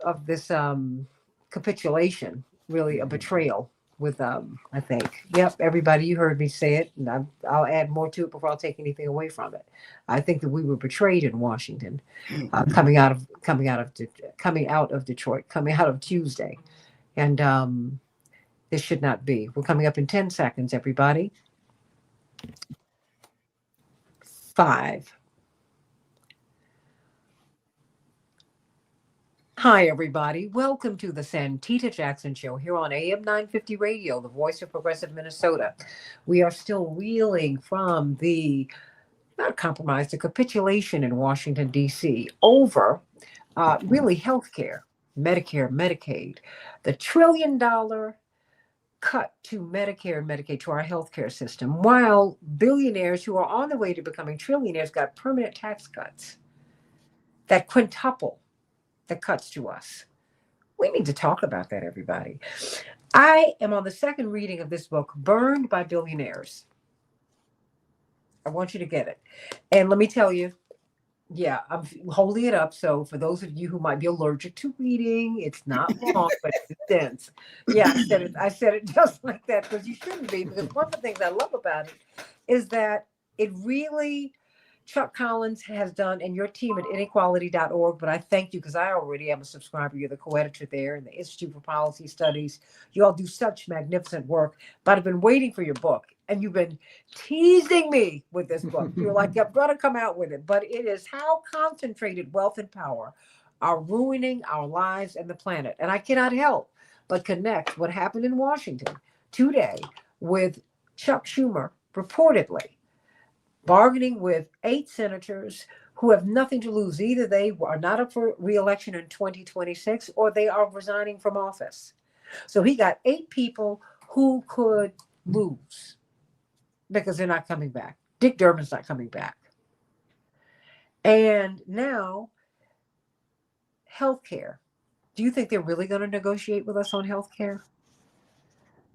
of this capitulation, really a betrayal with I think. Yep, everybody, you heard me say it, and I'll add more to it before I'll take anything away from it. I think that we were betrayed in Washington, coming out of Detroit, coming out of Tuesday, and this should not be. We're coming up in 10 seconds, everybody. 5. Hi, everybody. Welcome to the Santita Jackson Show here on AM 950 Radio, the voice of progressive Minnesota. We are still reeling from the, not compromise, the capitulation in Washington, D.C. over really health care, Medicare, Medicaid, the $1 trillion cut to Medicare and Medicaid, to our healthcare system, while billionaires who are on the way to becoming trillionaires got permanent tax cuts that quintuple the cuts to us. We need to talk about that, everybody. I am on the second reading of this book, Burned by Billionaires. I want you to get it. And let me tell you, yeah, I'm holding it up. So for those of you who might be allergic to reading, it's not long, but it's dense. Yeah, I said it just like that because you shouldn't be. Because one of the things I love about it is that it really, Chuck Collins has done, and your team at inequality.org, but I thank you because I already am a subscriber. You're the co-editor there in the Institute for Policy Studies. You all do such magnificent work, but I've been waiting for your book, and you've been teasing me with this book. You're like, I've got to come out with it, but it is how concentrated wealth and power are ruining our lives and the planet. And I cannot help but connect what happened in Washington today with Chuck Schumer reportedly bargaining with 8 senators who have nothing to lose. Either they are not up for re-election in 2026 or they are resigning from office. So he got 8 people who could lose because they're not coming back. Dick Durbin's not coming back. And now, healthcare. Do you think they're really going to negotiate with us on healthcare?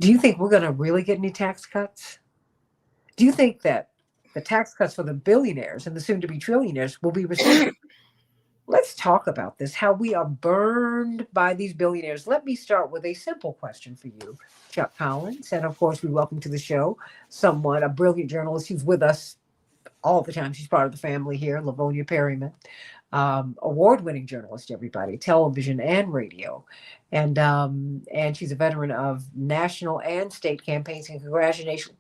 Do you think we're going to really get any tax cuts? Do you think that the tax cuts for the billionaires and the soon-to-be trillionaires will be restored? Let's talk about this, how we are burned by these billionaires. Let me start with a simple question for you, Chuck Collins. And of course, we welcome to the show someone, a brilliant journalist who's with us all the time. She's part of the family here, Livonia Perryman. Award-winning journalist, everybody, television and radio. And she's a veteran of national and state campaigns. And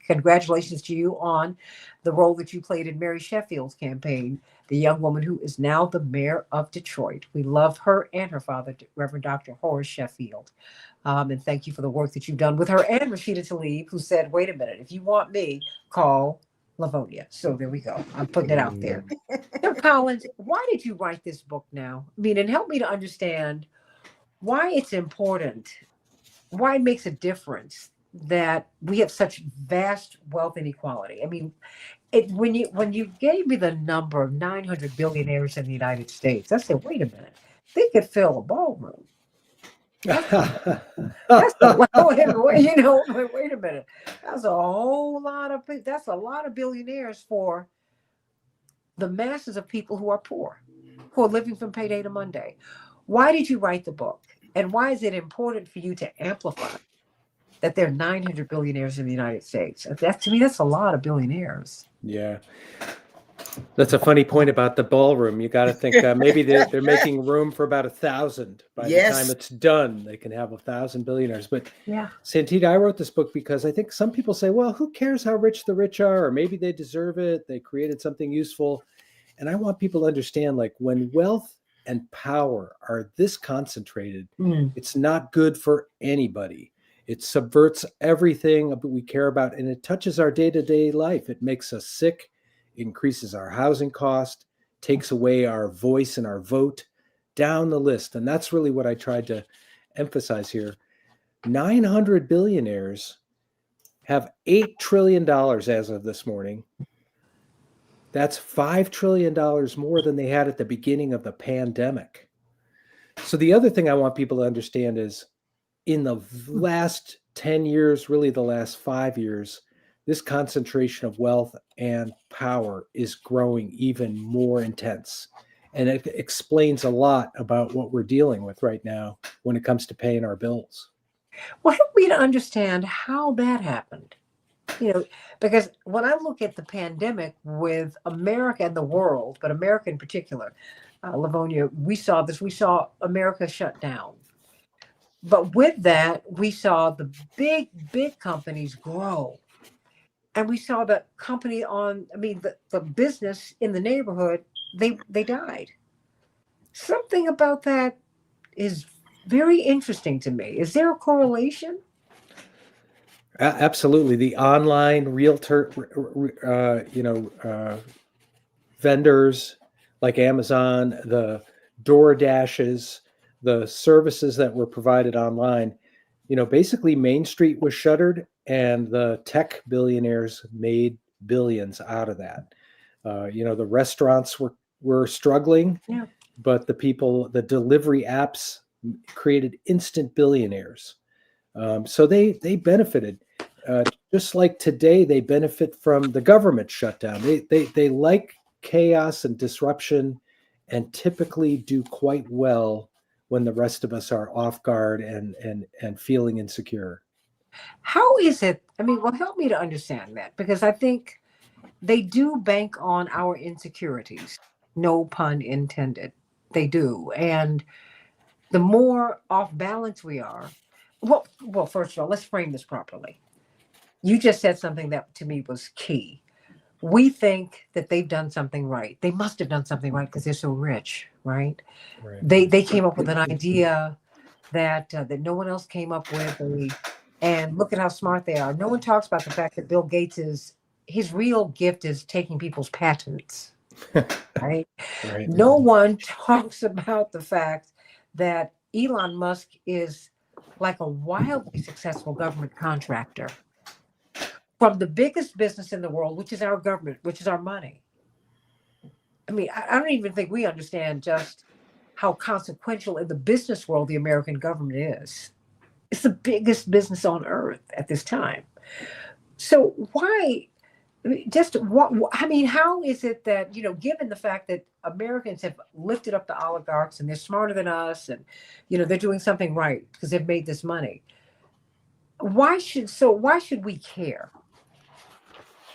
congratulations to you on the role that you played in Mary Sheffield's campaign, the young woman who is now the mayor of Detroit. We love her and her father, Reverend Dr. Horace Sheffield. And thank you for the work that you've done with her and Rashida Tlaib, who said, wait a minute, if you want me, call Livonia. So there we go. I'm putting it out there. So Collins, why did you write this book now? I mean, and help me to understand why it's important, why it makes a difference that we have such vast wealth inequality. I mean, when you gave me the number of 900 billionaires in the United States, I said, wait a minute, they could fill a ballroom. That's a lot, wait a minute. That's a lot of billionaires for the masses of people who are poor, who are living from payday to Monday. Why did you write the book? And why is it important for you to amplify that there are 900 billionaires in the United States? To me, that's a lot of billionaires. Yeah. That's a funny point about the ballroom. You got to think maybe they're making room for about 1,000. By the time it's done, they can have 1,000 billionaires. But yeah, Santita, I wrote this book because I think some people say, well, who cares how rich the rich are? Or maybe they deserve it. They created something useful. And I want people to understand, like, when wealth and power are this concentrated, it's not good for anybody. It subverts everything we care about, and it touches our day-to-day life. It makes us sick, increases our housing cost, takes away our voice and our vote, down the list. And that's really what I tried to emphasize here. 900 billionaires have $8 trillion as of this morning. That's $5 trillion more than they had at the beginning of the pandemic. So the other thing I want people to understand is in the last 10 years, really the last 5 years, this concentration of wealth and power is growing even more intense. And it explains a lot about what we're dealing with right now when it comes to paying our bills. Well, help me to understand how that happened. Because when I look at the pandemic with America and the world, but America in particular, Livonia, we saw this. We saw America shut down. But with that, we saw the big companies grow. And we saw the company the business in the neighborhood, they died. Something about that is very interesting to me. Is there a correlation? Absolutely. The online realtor, vendors like Amazon, the Door Dashes, the services that were provided online, basically Main Street was shuttered and the tech billionaires made billions out of that. The restaurants were struggling, Yeah. but the delivery apps created instant billionaires. So they benefited. Just like today, they benefit from the government shutdown. They like chaos and disruption, and typically do quite well when the rest of us are off guard and feeling insecure. How is it? Well, help me to understand that because I think they do bank on our insecurities. No pun intended. They do. And the more off balance we are, well, first of all, let's frame this properly. You just said something that to me was key. We think that they've done something right. They must have done something right because they're so rich, right? Right. They came up with an idea that no one else came up with. And look at how smart they are. No one talks about the fact that Bill Gates his real gift is taking people's patents, right? Right. No one talks about the fact that Elon Musk is like a wildly successful government contractor from the biggest business in the world, which is our government, which is our money. I don't even think we understand just how consequential in the business world the American government is. It's the biggest business on earth at this time. So why just what how is it that given the fact that Americans have lifted up the oligarchs and they're smarter than us and they're doing something right because they've made this money, why should we care?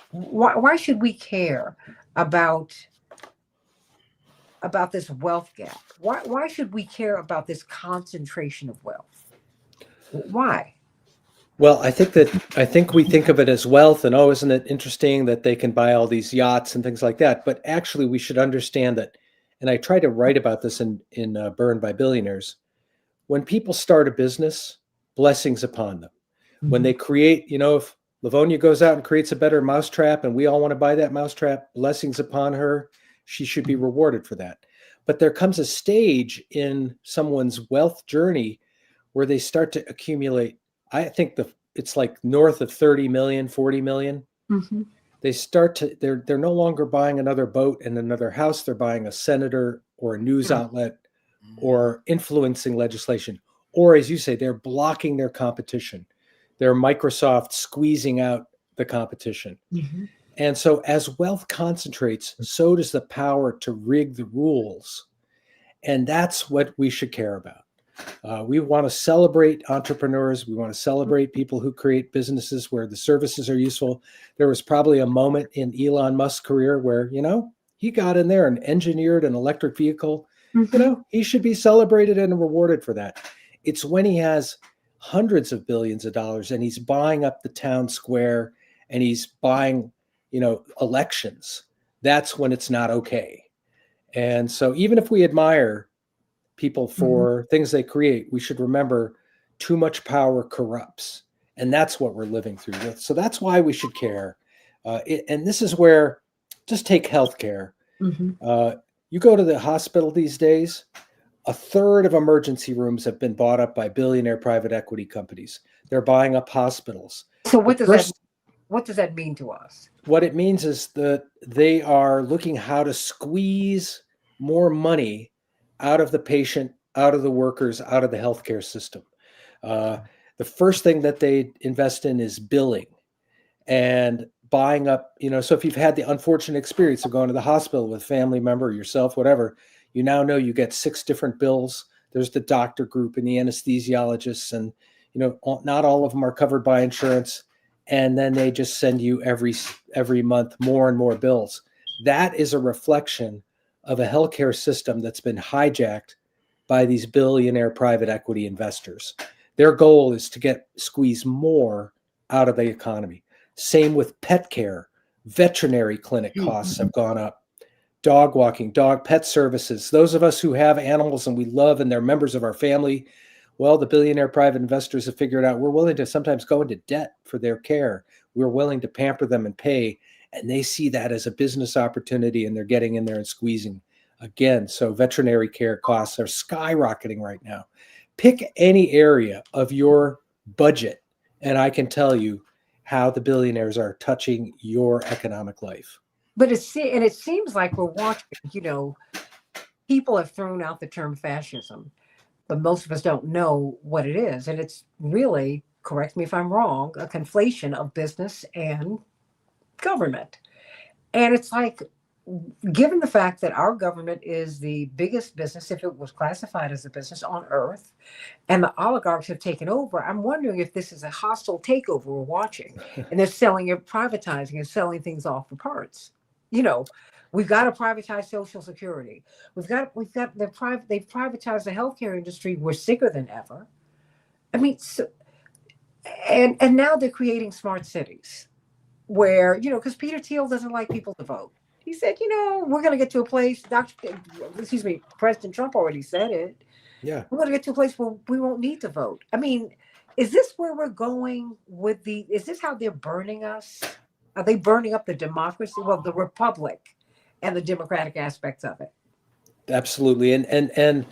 Why should we care about this wealth gap? Why should we care about this concentration of wealth? Why? Well, I think we think of it as wealth, and oh, isn't it interesting that they can buy all these yachts and things like that? But actually, we should understand that, and I try to write about this in Burned by Billionaires. When people start a business, blessings upon them. When they create, if Livonia goes out and creates a better mousetrap, and we all want to buy that mousetrap, blessings upon her. She should be rewarded for that. But there comes a stage in someone's wealth journey where they start to accumulate. I think it's like north of 30 million, 40 million. Mm-hmm. They're no longer buying another boat and another house. They're buying a senator or a news outlet or influencing legislation. Or as you say, they're blocking their competition. They're Microsoft squeezing out the competition. Mm-hmm. And so as wealth concentrates, so does the power to rig the rules. And that's what we should care about. We want to celebrate entrepreneurs. We want to celebrate people who create businesses where the services are useful. There was probably a moment in Elon Musk's career where, he got in there and engineered an electric vehicle. Mm-hmm. He should be celebrated and rewarded for that. It's when he has hundreds of billions of dollars and he's buying up the town square and he's buying, elections. That's when it's not okay. And so even if we admire people for things they create, we should remember too much power corrupts. And that's what we're living through. So that's why we should care. And this is where, just take healthcare. You go to the hospital these days, a third of emergency rooms have been bought up by billionaire private equity companies. They're buying up hospitals. So what does that mean to us? What it means is that they are looking how to squeeze more money out of the patient, out of the workers, out of the healthcare system. The first thing that they invest in is billing and buying up, so if you've had the unfortunate experience of going to the hospital with a family member, yourself, whatever, You now know you get 6 different bills. There's the doctor group and the anesthesiologists, and not all of them are covered by insurance. And then they just send you every month more and more bills. That is a reflection of a healthcare system that's been hijacked by these billionaire private equity investors. Their goal is to squeeze more out of the economy. Same with pet care. Veterinary clinic costs have gone up. Dog walking, pet services. Those of us who have animals and we love and they're members of our family, well, the billionaire private investors have figured out we're willing to sometimes go into debt for their care. We're willing to pamper them and pay. And they see that as a business opportunity, and they're getting in there and squeezing again. So veterinary care costs are skyrocketing right now. Pick any area of your budget, and I can tell you how the billionaires are touching your economic life. But it seems like we're watching, people have thrown out the term fascism, but most of us don't know what it is. And it's really, correct me if I'm wrong, a conflation of business and government. And it's like, given the fact that our government is the biggest business, if it was classified as a business on earth, and the oligarchs have taken over, I'm wondering if this is a hostile takeover we're watching, and they're selling it, privatizing and selling things off for parts. We've got to privatize Social Security. They've privatized the healthcare industry. We're sicker than ever. I mean, and now they're creating smart cities where, because Peter Thiel doesn't like people to vote. He said, we're going to get to a place, President Trump already said it. Yeah. We're going to get to a place where we won't need to vote. I mean, is this where we're going is this how they're burning us? Are they burning up the democracy? Well, the republic and the democratic aspects of it. Absolutely. And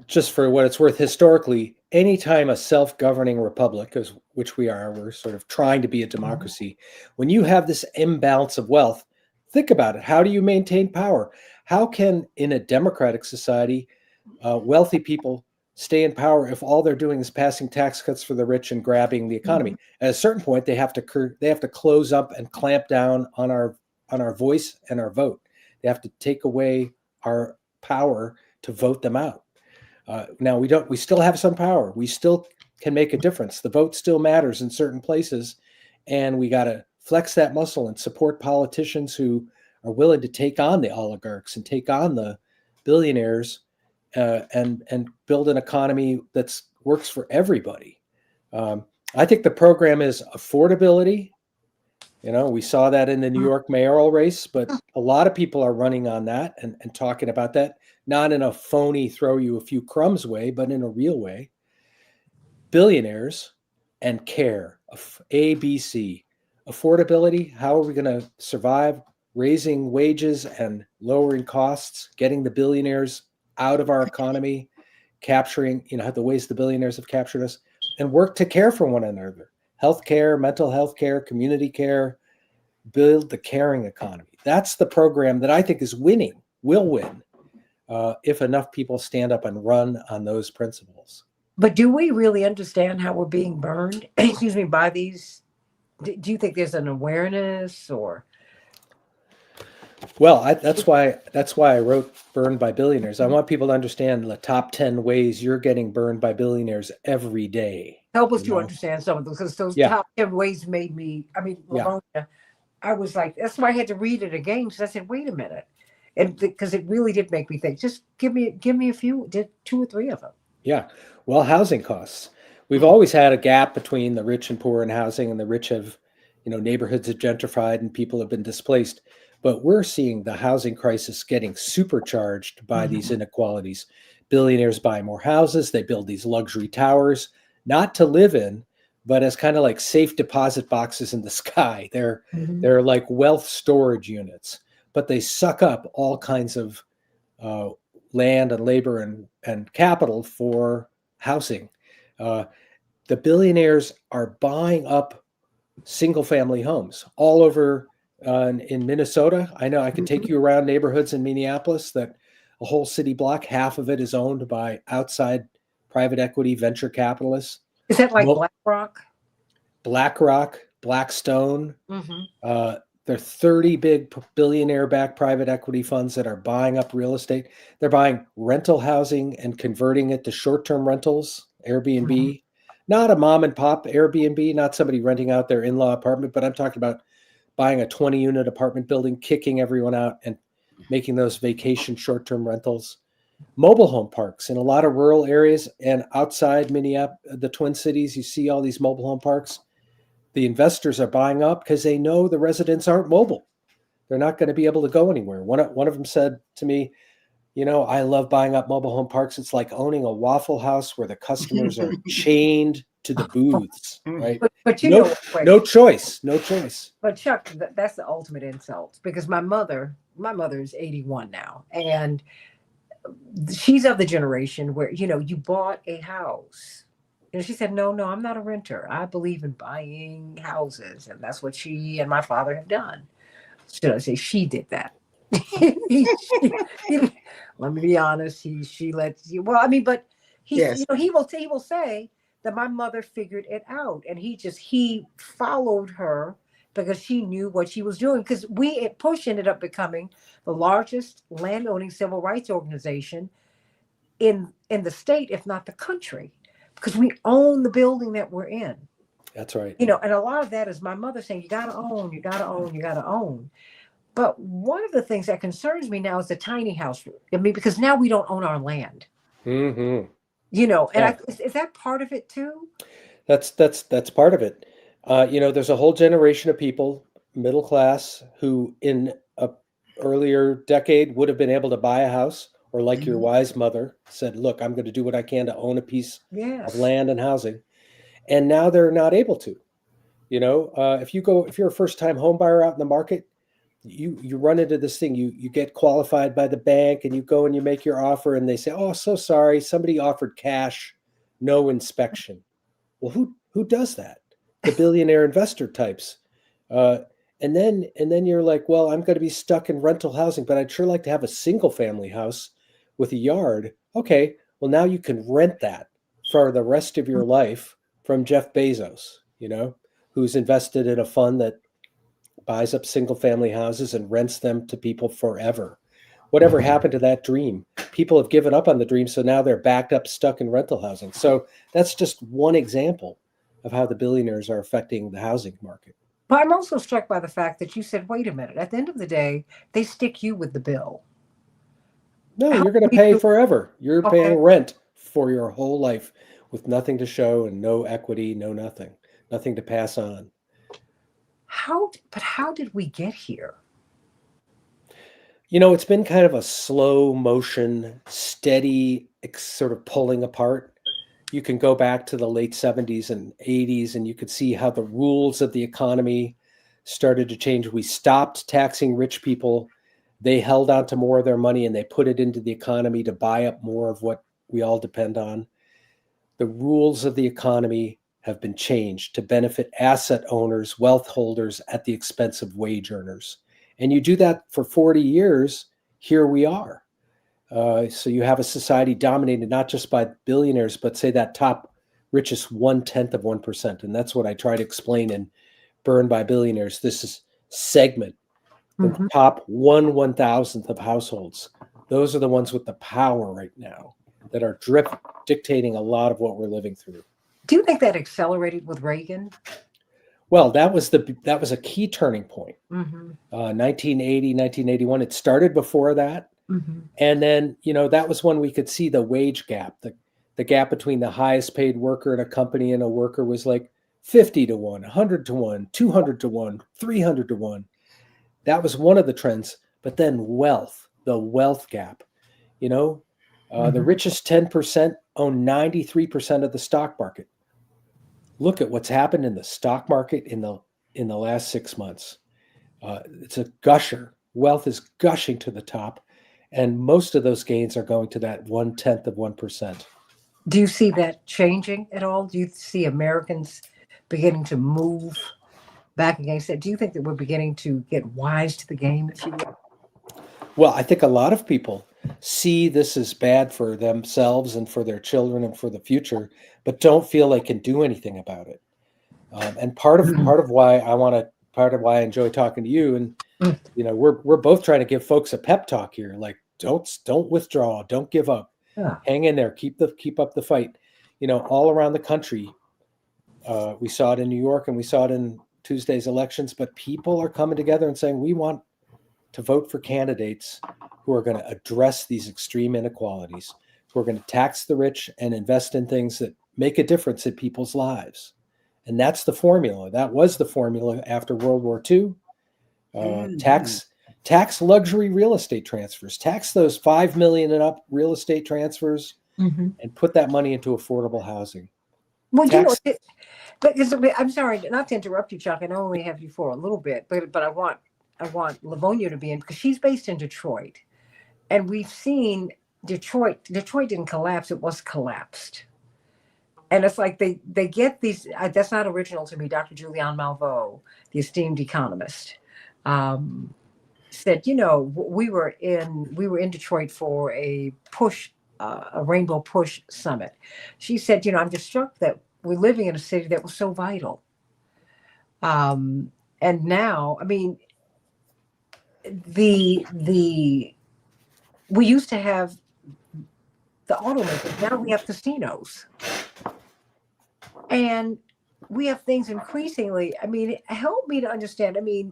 just for what it's worth, historically, anytime a self-governing republic, which we're sort of trying to be a democracy, when you have this imbalance of wealth, think about it. How do you maintain power? How can, in a democratic society, wealthy people stay in power if all they're doing is passing tax cuts for the rich and grabbing the economy? At a certain point, they have to close up and clamp down on our voice and our vote. They have to take away our power to vote them out. Now we still have some power. We still can make a difference. The vote still matters in certain places, and we got to flex that muscle and support politicians who are willing to take on the oligarchs and take on the billionaires, and build an economy that works for everybody. I think the program is affordability. We saw that in the New York mayoral race, but a lot of people are running on that and talking about that, not in a phony throw you a few crumbs way, but in a real way. Billionaires and care, ABC, affordability. How are we going to survive raising wages and lowering costs, getting the billionaires out of our economy, capturing, the ways the billionaires have captured us, and work to care for one another. Healthcare, mental health care, community care, build the caring economy. That's the program that I think will win, if enough people stand up and run on those principles. But do we really understand how we're being burned, by these? Do you think there's an awareness or? Well, that's why I wrote Burned by Billionaires. I want people to understand the top 10 ways you're getting burned by billionaires every day. Help us to understand some of those, because those top 10 ways made me, Lamonia, I was like, that's why I had to read it again, because I said, wait a minute. And because it really did make me think. Just give me a few, 2 or 3 of them. Yeah. Well, housing costs. We've always had a gap between the rich and poor in housing, and the rich have, neighborhoods have gentrified and people have been displaced. But we're seeing the housing crisis getting supercharged by these inequalities. Billionaires buy more houses. They build these luxury towers, not to live in, but as kind of like safe deposit boxes in the sky. They're like wealth storage units, but they suck up all kinds of land and labor and capital for housing. The billionaires are buying up single family homes all over in Minnesota. I know I could take you around neighborhoods in Minneapolis that a whole city block, half of it is owned by outside private equity venture capitalists. Is that like BlackRock? BlackRock, Blackstone. There are 30 big billionaire-backed private equity funds that are buying up real estate. They're buying rental housing and converting it to short-term rentals, Mhm. Airbnb. Not a mom and pop Airbnb, not somebody renting out their in-law apartment, but I'm talking about buying a 20-unit apartment building, kicking everyone out, and making those vacation short-term rentals. Mobile home parks in a lot of rural areas and outside Minneapolis, the Twin Cities, you see all these mobile home parks. The investors are buying up because they know the residents aren't mobile. They're not going to be able to go anywhere. One of them said to me, I love buying up mobile home parks. It's like owning a Waffle House where the customers are chained to the booths, right? But you No, know, wait, no choice, no choice. but Chuck, that's the ultimate insult because my mother is 81 now, and she's of the generation where you bought a house. She said, "No, no, I'm not a renter. I believe in buying houses," and that's what she and my father have done. Should I say she did that? He- let me be honest. She lets you. Well, I mean, but Yes. he will say that my mother figured it out, and he followed her because she knew what she was doing. Because Push ended up becoming the largest landowning civil rights organization in the state, if not the country, because we own the building that we're in. That's right. And a lot of that is my mother saying, "You got to own, you got to own, you got to own." But one of the things that concerns me now is the tiny house. I mean, because now we don't own our land. Mm-hmm. And Yeah, is that part of it too? that's part of it. There's a whole generation of people, middle class, who in a earlier decade would have been able to buy a house, or like your Mhm. wise mother said, "Look, I'm going to do what I can to own a piece of Yes. land and housing," and now they're not able to. If you're a first time home buyer out in the market, you run into this thing. You get qualified by the bank, and you go and you make your offer, and they say, "Oh, so sorry, somebody offered cash, no inspection." Well, who does that? The billionaire investor types. Uh, and then you're like, well, I'm going to be stuck in rental housing, but I'd sure like to have a single family house with a yard. Okay, well now you can rent that for the rest of your life from Jeff Bezos, who's invested in a fund that buys up single family houses and rents them to people forever. Whatever happened to that dream? People have given up on the dream, so now they're backed up, stuck in rental housing. So that's just one example of how the billionaires are affecting the housing market. But I'm also struck by the fact that you said, "Wait a minute." At the end of the day, they stick you with the bill. No, How you're going to do we pay do? forever. You're paying Okay. rent for your whole life with nothing to show and no equity, no nothing, nothing to pass on. How did we get here? It's been kind of a slow motion, steady sort of pulling apart. You can go back to the late 70s and 80s, and you could see how the rules of the economy started to change. We stopped taxing rich people. They held on to more of their money and they put it into the economy to buy up more of what we all depend on. The rules of the economy have been changed to benefit asset owners, wealth holders at the expense of wage earners. And you do that for 40 years, here we are. So you have a society dominated not just by billionaires, but say that top richest 1/10 of 1%. And that's what I try to explain in Burned by Billionaires. This is segment, the Mhm. top 1/1000th of households. Those are the ones with the power right now that are dictating a lot of what we're living through. Do you think that accelerated with Reagan? Well, that was a key turning point. Hmm. 1980, 1981. It started before that. Hmm. And then, that was when we could see the wage gap. The gap between the highest paid worker in a company and a worker was like 50 to 1, 100 to 1, 200 to 1, 300 to 1. That was one of the trends. But then the wealth gap, you know, the Hmm. richest 10% own 93% of the stock market. Look at what's happened in the stock market in the last 6 months. It's a gusher. Wealth is gushing to the top, and most of those gains are going to that 1/10 of 1%. Do you see that changing at all? Do you see Americans beginning to move back against that? Do you think that we're beginning to get wise to the game, if you will? Well, I think a lot of people see this as bad for themselves and for their children and for the future, but don't feel they can do anything about it. And part of Mhm. part of why I want to part of why I enjoy talking to you. And Mm. we're both trying to give folks a pep talk here. Like, don't withdraw, don't give up, Yeah. hang in there, keep up the fight. All around the country, we saw it in New York and we saw it in Tuesday's elections. But people are coming together and saying we want to vote for candidates who are going to address these extreme inequalities, who are going to tax the rich and invest in things that make a difference in people's lives. And that's the formula. That was the formula after World War II. Tax luxury real estate transfers, tax those 5 million and up real estate transfers, Mm-hmm. and put that money into affordable housing. Well, Tax. I'm sorry not to interrupt you, Chuck. I only have you for a little bit, but I want Livonia to be in because she's based in Detroit, and we've seen Detroit. Detroit didn't collapse; it was collapsed. And it's like they get these. That's not original to me. Dr. Julianne Malveaux, the esteemed economist, said, we were in Detroit for a Rainbow Push summit. She said, I'm just struck that we're living in a city that was so vital. And now, I mean, we used to have the automakers. Now we have casinos, and we have things increasingly. I mean, help me to understand. I mean,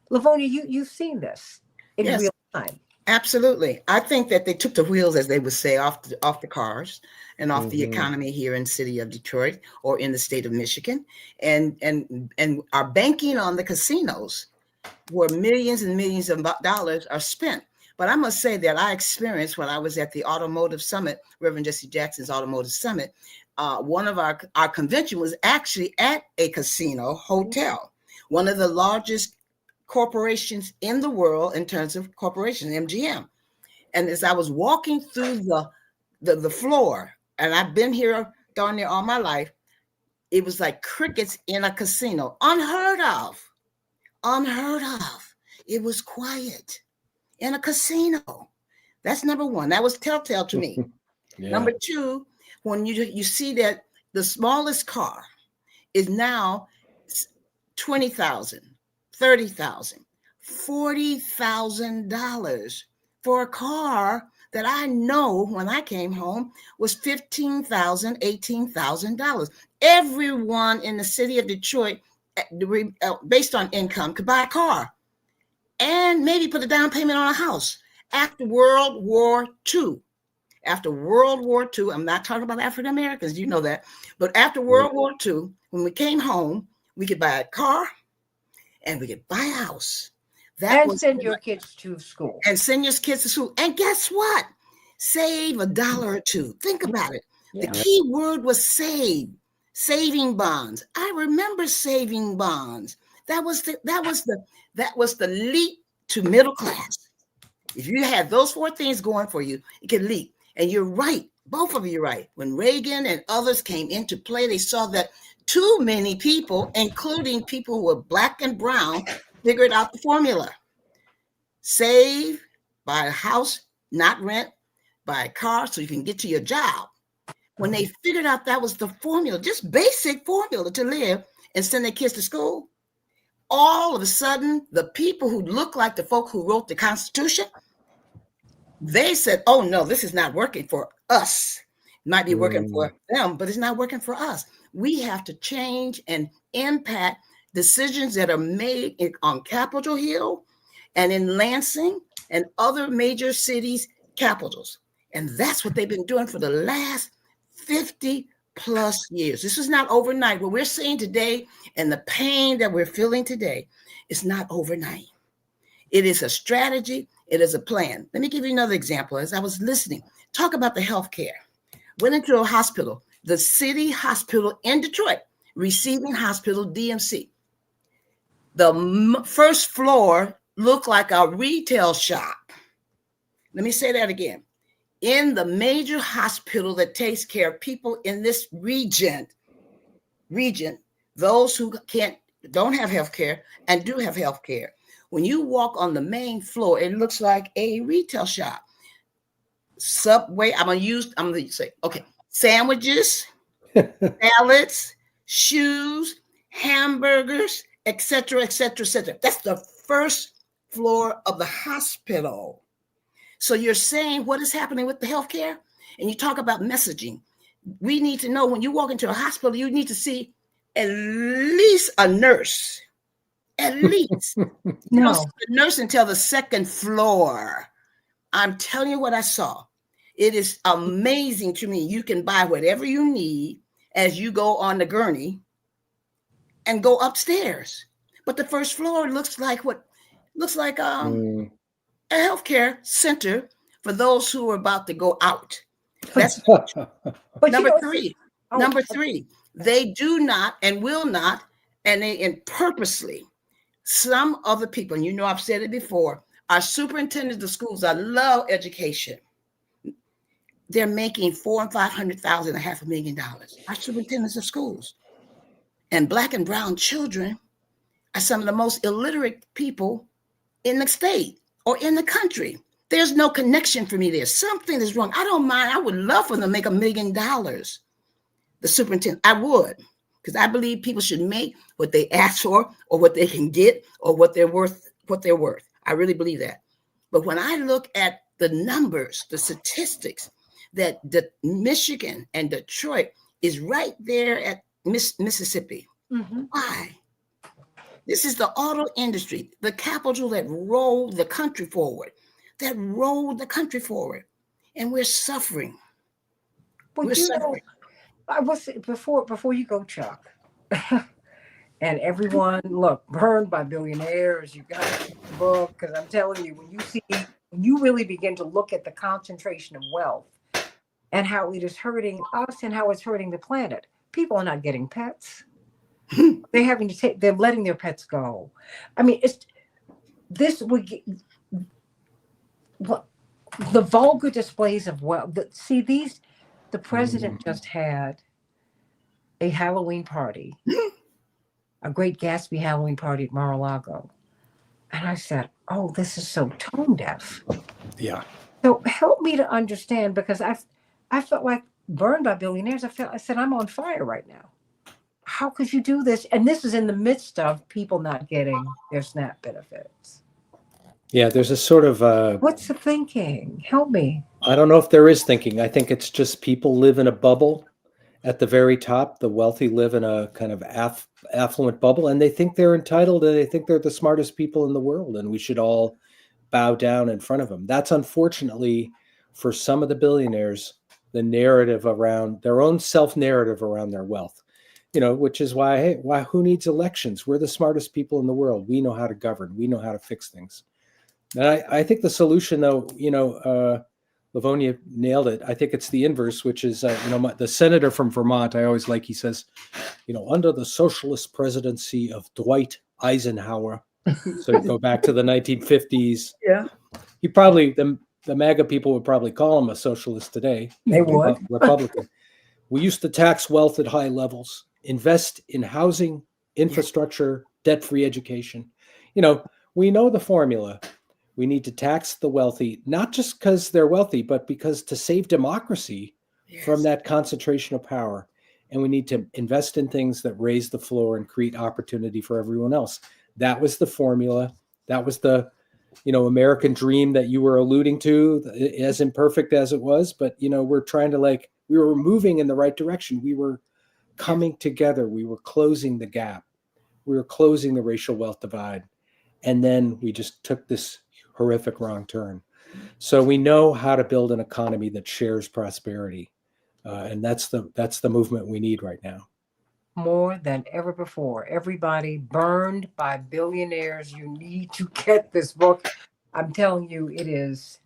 Livonia, you've seen this in real time. Absolutely. I think that they took the wheels, as they would say, off the cars and off the economy here in the city of Detroit or in the state of Michigan, and are banking on the casinos where millions and millions of dollars are spent. But I must say that I experienced when I was at the Automotive Summit, Reverend Jesse Jackson's Automotive Summit. One of our convention was actually at a casino hotel, one of the largest corporations in the world in terms of corporations, MGM. And as I was walking through the floor, and I've been here darn near all my life, it was like crickets in a casino. Unheard of. It was quiet in a casino. That's number one. That was telltale to me. Yeah. Number two, when you see that the smallest car is now $20,000, $30,000, $40,000 for a car that I know when I came home was $15,000, $18,000. Everyone in the city of Detroit, based on income, could buy a car and maybe put a down payment on a house. After World War II, I'm not talking about African Americans, you know that, but after World War II, when we came home, we could buy a car and we could buy a house. Send your kids to school. And send your kids to school. And guess what? Save $1 or $2. Think about it. Yeah. The key word was save. Saving bonds. I remember saving bonds. That was the leap to middle class. If you had those four things going for you, it could leap. And you're right. Both of you are right. When Reagan and others came into play, they saw that too many people, including people who were Black and brown, figured out the formula. Save, buy a house, not rent, buy a car so you can get to your job. When they figured out that was the formula, just basic formula to live and send their kids to school, all of a sudden, the people who look like the folk who wrote the Constitution, they said, oh, no, this is not working for us. It might be working for them, but it's not working for us. We have to change and impact decisions that are made on Capitol Hill and in Lansing and other major cities' capitals. And that's what they've been doing for the last 50 plus years. This is not overnight. What we're seeing today and the pain that we're feeling today is not overnight. It is a strategy. It is a plan. Let me give you another example. As I was listening, talk about the healthcare. Went into a hospital, the city hospital in Detroit, Receiving Hospital, DMC. The first floor looked like a retail shop. Let me say that again. In the major hospital that takes care of people in this region, those who don't have health care and do have health care. When you walk on the main floor, it looks like a retail shop. Subway, I'm gonna say, okay, sandwiches, salads, shoes, hamburgers, etc., etc., etc. That's the first floor of the hospital. So you're saying what is happening with the healthcare? And you talk about messaging. We need to know when you walk into a hospital, you need to see at least a nurse. At least. You don't see a nurse until the second floor. I'm telling you what I saw. It is amazing to me. You can buy whatever you need as you go on the gurney and go upstairs. But the first floor looks like a healthcare center for those who are about to go out. That's number three. Number three, they do not and will not, and purposely, some of the people, and you know I've said it before, our superintendents of schools, I love education. They're making $400,000 and $500,000 and $500,000. Our superintendents of schools. And Black and brown children are some of the most illiterate people in the state or in the country. There's no connection for me there. Something is wrong. I don't mind. I would love for them to make $1 million. The superintendent, I would, because I believe people should make what they ask for or what they can get or what they're worth. I really believe that. But when I look at the numbers, the statistics, that the Michigan and Detroit is right there at Mississippi. Mm-hmm. Why? This is the auto industry, the capital that rolled the country forward, and we're suffering. Well, we're suffering. I was before you go, Chuck, and everyone, look, Burned by Billionaires. You got the book, because I'm telling you, when you really begin to look at the concentration of wealth and how it is hurting us and how it's hurting the planet. People are not getting pets. They're letting their pets go. I mean, the vulgar displays of wealth. The president just had a Halloween party, a Great Gatsby Halloween party at Mar-a-Lago. And I said, oh, this is so tone deaf. Yeah. So help me to understand, because I felt like Burned by Billionaires. I said, I'm on fire right now. How could you do this? And this is in the midst of people not getting their SNAP benefits. Yeah, there's a sort of... what's the thinking? Help me. I don't know if there is thinking. I think it's just people live in a bubble at the very top. The wealthy live in a kind of affluent bubble, and they think they're entitled, and they think they're the smartest people in the world, and we should all bow down in front of them. That's unfortunately, for some of the billionaires, the narrative around their own self-narrative around their wealth, which is why who needs elections? We're the smartest people in the world. We know how to govern. We know how to fix things. And I think the solution, though, Livonia nailed it. I think it's the inverse, which is, the senator from Vermont, I always like, he says, under the socialist presidency of Dwight Eisenhower. So you go back to the 1950s. Yeah. He probably, the MAGA people would probably call him a socialist today. They would. Republican. We used to tax wealth at high levels, invest in housing, infrastructure, debt-free education. We know the formula. We need to tax the wealthy, not just because they're wealthy, but because to save democracy from that concentration of power. And we need to invest in things that raise the floor and create opportunity for everyone else. That was the formula. That was the, American dream that you were alluding to, as imperfect as it was. But, we're trying to we were moving in the right direction. We were coming together. We were closing the gap. We were closing the racial wealth divide. And then we just took this horrific wrong turn. So we know how to build an economy that shares prosperity. And that's the movement we need right now. More than ever before. Everybody, Burned by Billionaires. You need to get this book. I'm telling you, it is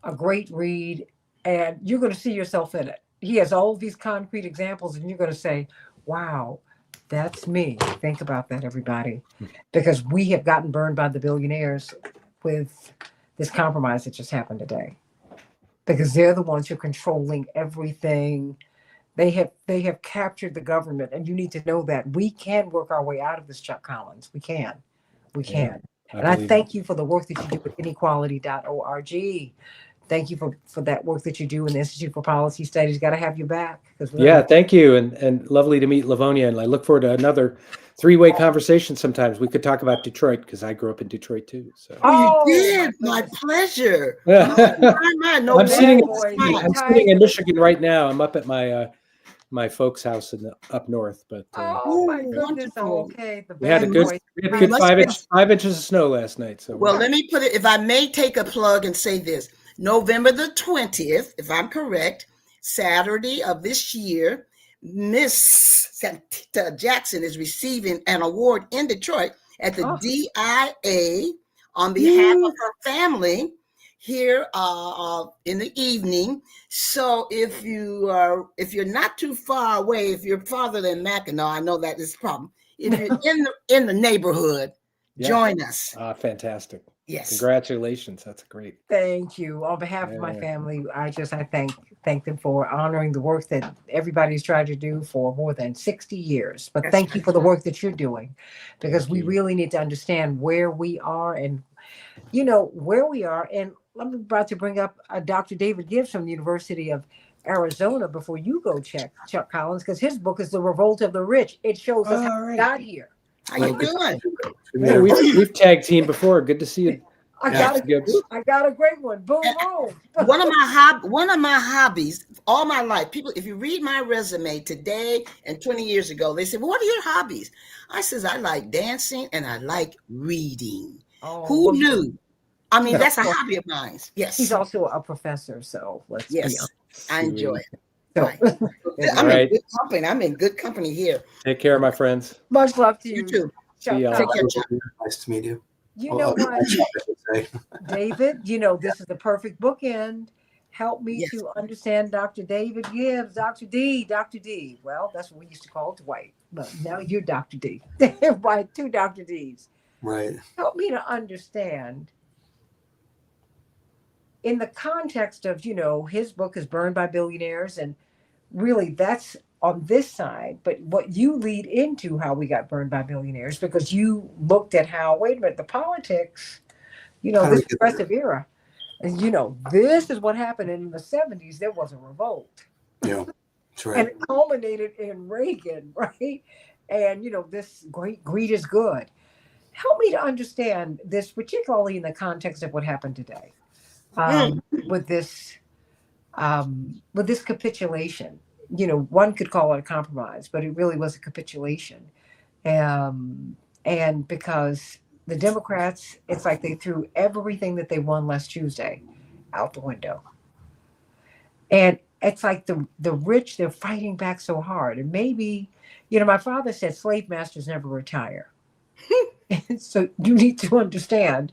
a great read, and you're going to see yourself in it. He has all these concrete examples, and you're going to say, wow, that's me. Think about that, everybody. Because we have gotten burned by the billionaires with this compromise that just happened today. Because they're the ones who are controlling everything. They have captured the government, and you need to know that we can work our way out of this, Chuck Collins. We can. And I thank you for the work that you do with inequality.org. Thank you for that work that you do in the Institute for Policy Studies. Got to have you back. Thank you. And lovely to meet Livonia. And I look forward to another three-way conversation sometimes. We could talk about Detroit because I grew up in Detroit too. So Oh, you Oh, did. my My goodness. pleasure. No I'm sitting wonder in, it's boy, hot. I'm sitting in Michigan right now. I'm up at my folks' house up north, but Oh my Oh, goodness. Oh, wonderful. okay. The we had a bad good boy. we had a You good must five get inch 5 inches of snow last night. So Well, let me put it, if I may take a plug and say this, November the 20th, if I'm correct, Saturday of this year, Miss Santita Jackson is receiving an award in Detroit at the Oh, DIA on behalf of Woo. her family here in the evening. So if you're not too far away, if you're farther than Mackinac, I know that is a problem. If you're in the neighborhood, yeah, join us. fantastic. Yes. Congratulations. That's great. thank you. On behalf of my Yeah. family, I thank them for honoring the work that everybody's tried to do for more than 60 years. But That's thank you right. for the work that you're doing, because Thank we you. really need to understand where we are and where we are. And I'm about to bring up Dr. David Gibbs from the University of Arizona before you go check Chuck Collins, because his book is The Revolt of the Rich. It shows us how All we right. got here. How you doing? Hey, we've tag team before. Good to see you. I Yeah. got Dr. Gibbs. I got a great one. Boom, And boom. one of my hobbies all my life, people, if you read my resume today and 20 years ago, they say, well, what are your hobbies? I says, I like dancing and I like reading. Oh, Who well, knew? I mean, he's that's a also, hobby of mine. he's Yes. also a professor, so let's be Yes. honest. I enjoy it. So, Right. All I'm in right. good company. I'm in good company here. Take care, my friends. much love to You you, too. Chuck See y'all. Take Collins. care, Chuck. Nice to meet you. You know what, I should say. David? This is the perfect bookend. Help me Yes. to understand Dr. David Gibbs, Dr. D, Dr. D. Well, that's what we used to call Dwight, but now you're Dr. D. Right, two Dr. Ds. Right. Help me to understand in the context of, his book is Burned by Billionaires, and really that's on this side, but what you lead into how we got burned by billionaires, because you looked at how, wait a minute, the politics, How do we this get there? progressive era, and this is what happened in the 70s. There was a revolt, Yeah, that's and right. it culminated in Reagan, right? And this great greed is good. Help me to understand this, particularly in the context of what happened today, with this capitulation. One could call it a compromise, but it really was a capitulation. And because the Democrats, it's like they threw everything that they won last Tuesday out the window. And it's like the rich, they're fighting back so hard. And maybe, my father said slave masters never retire. And so you need to understand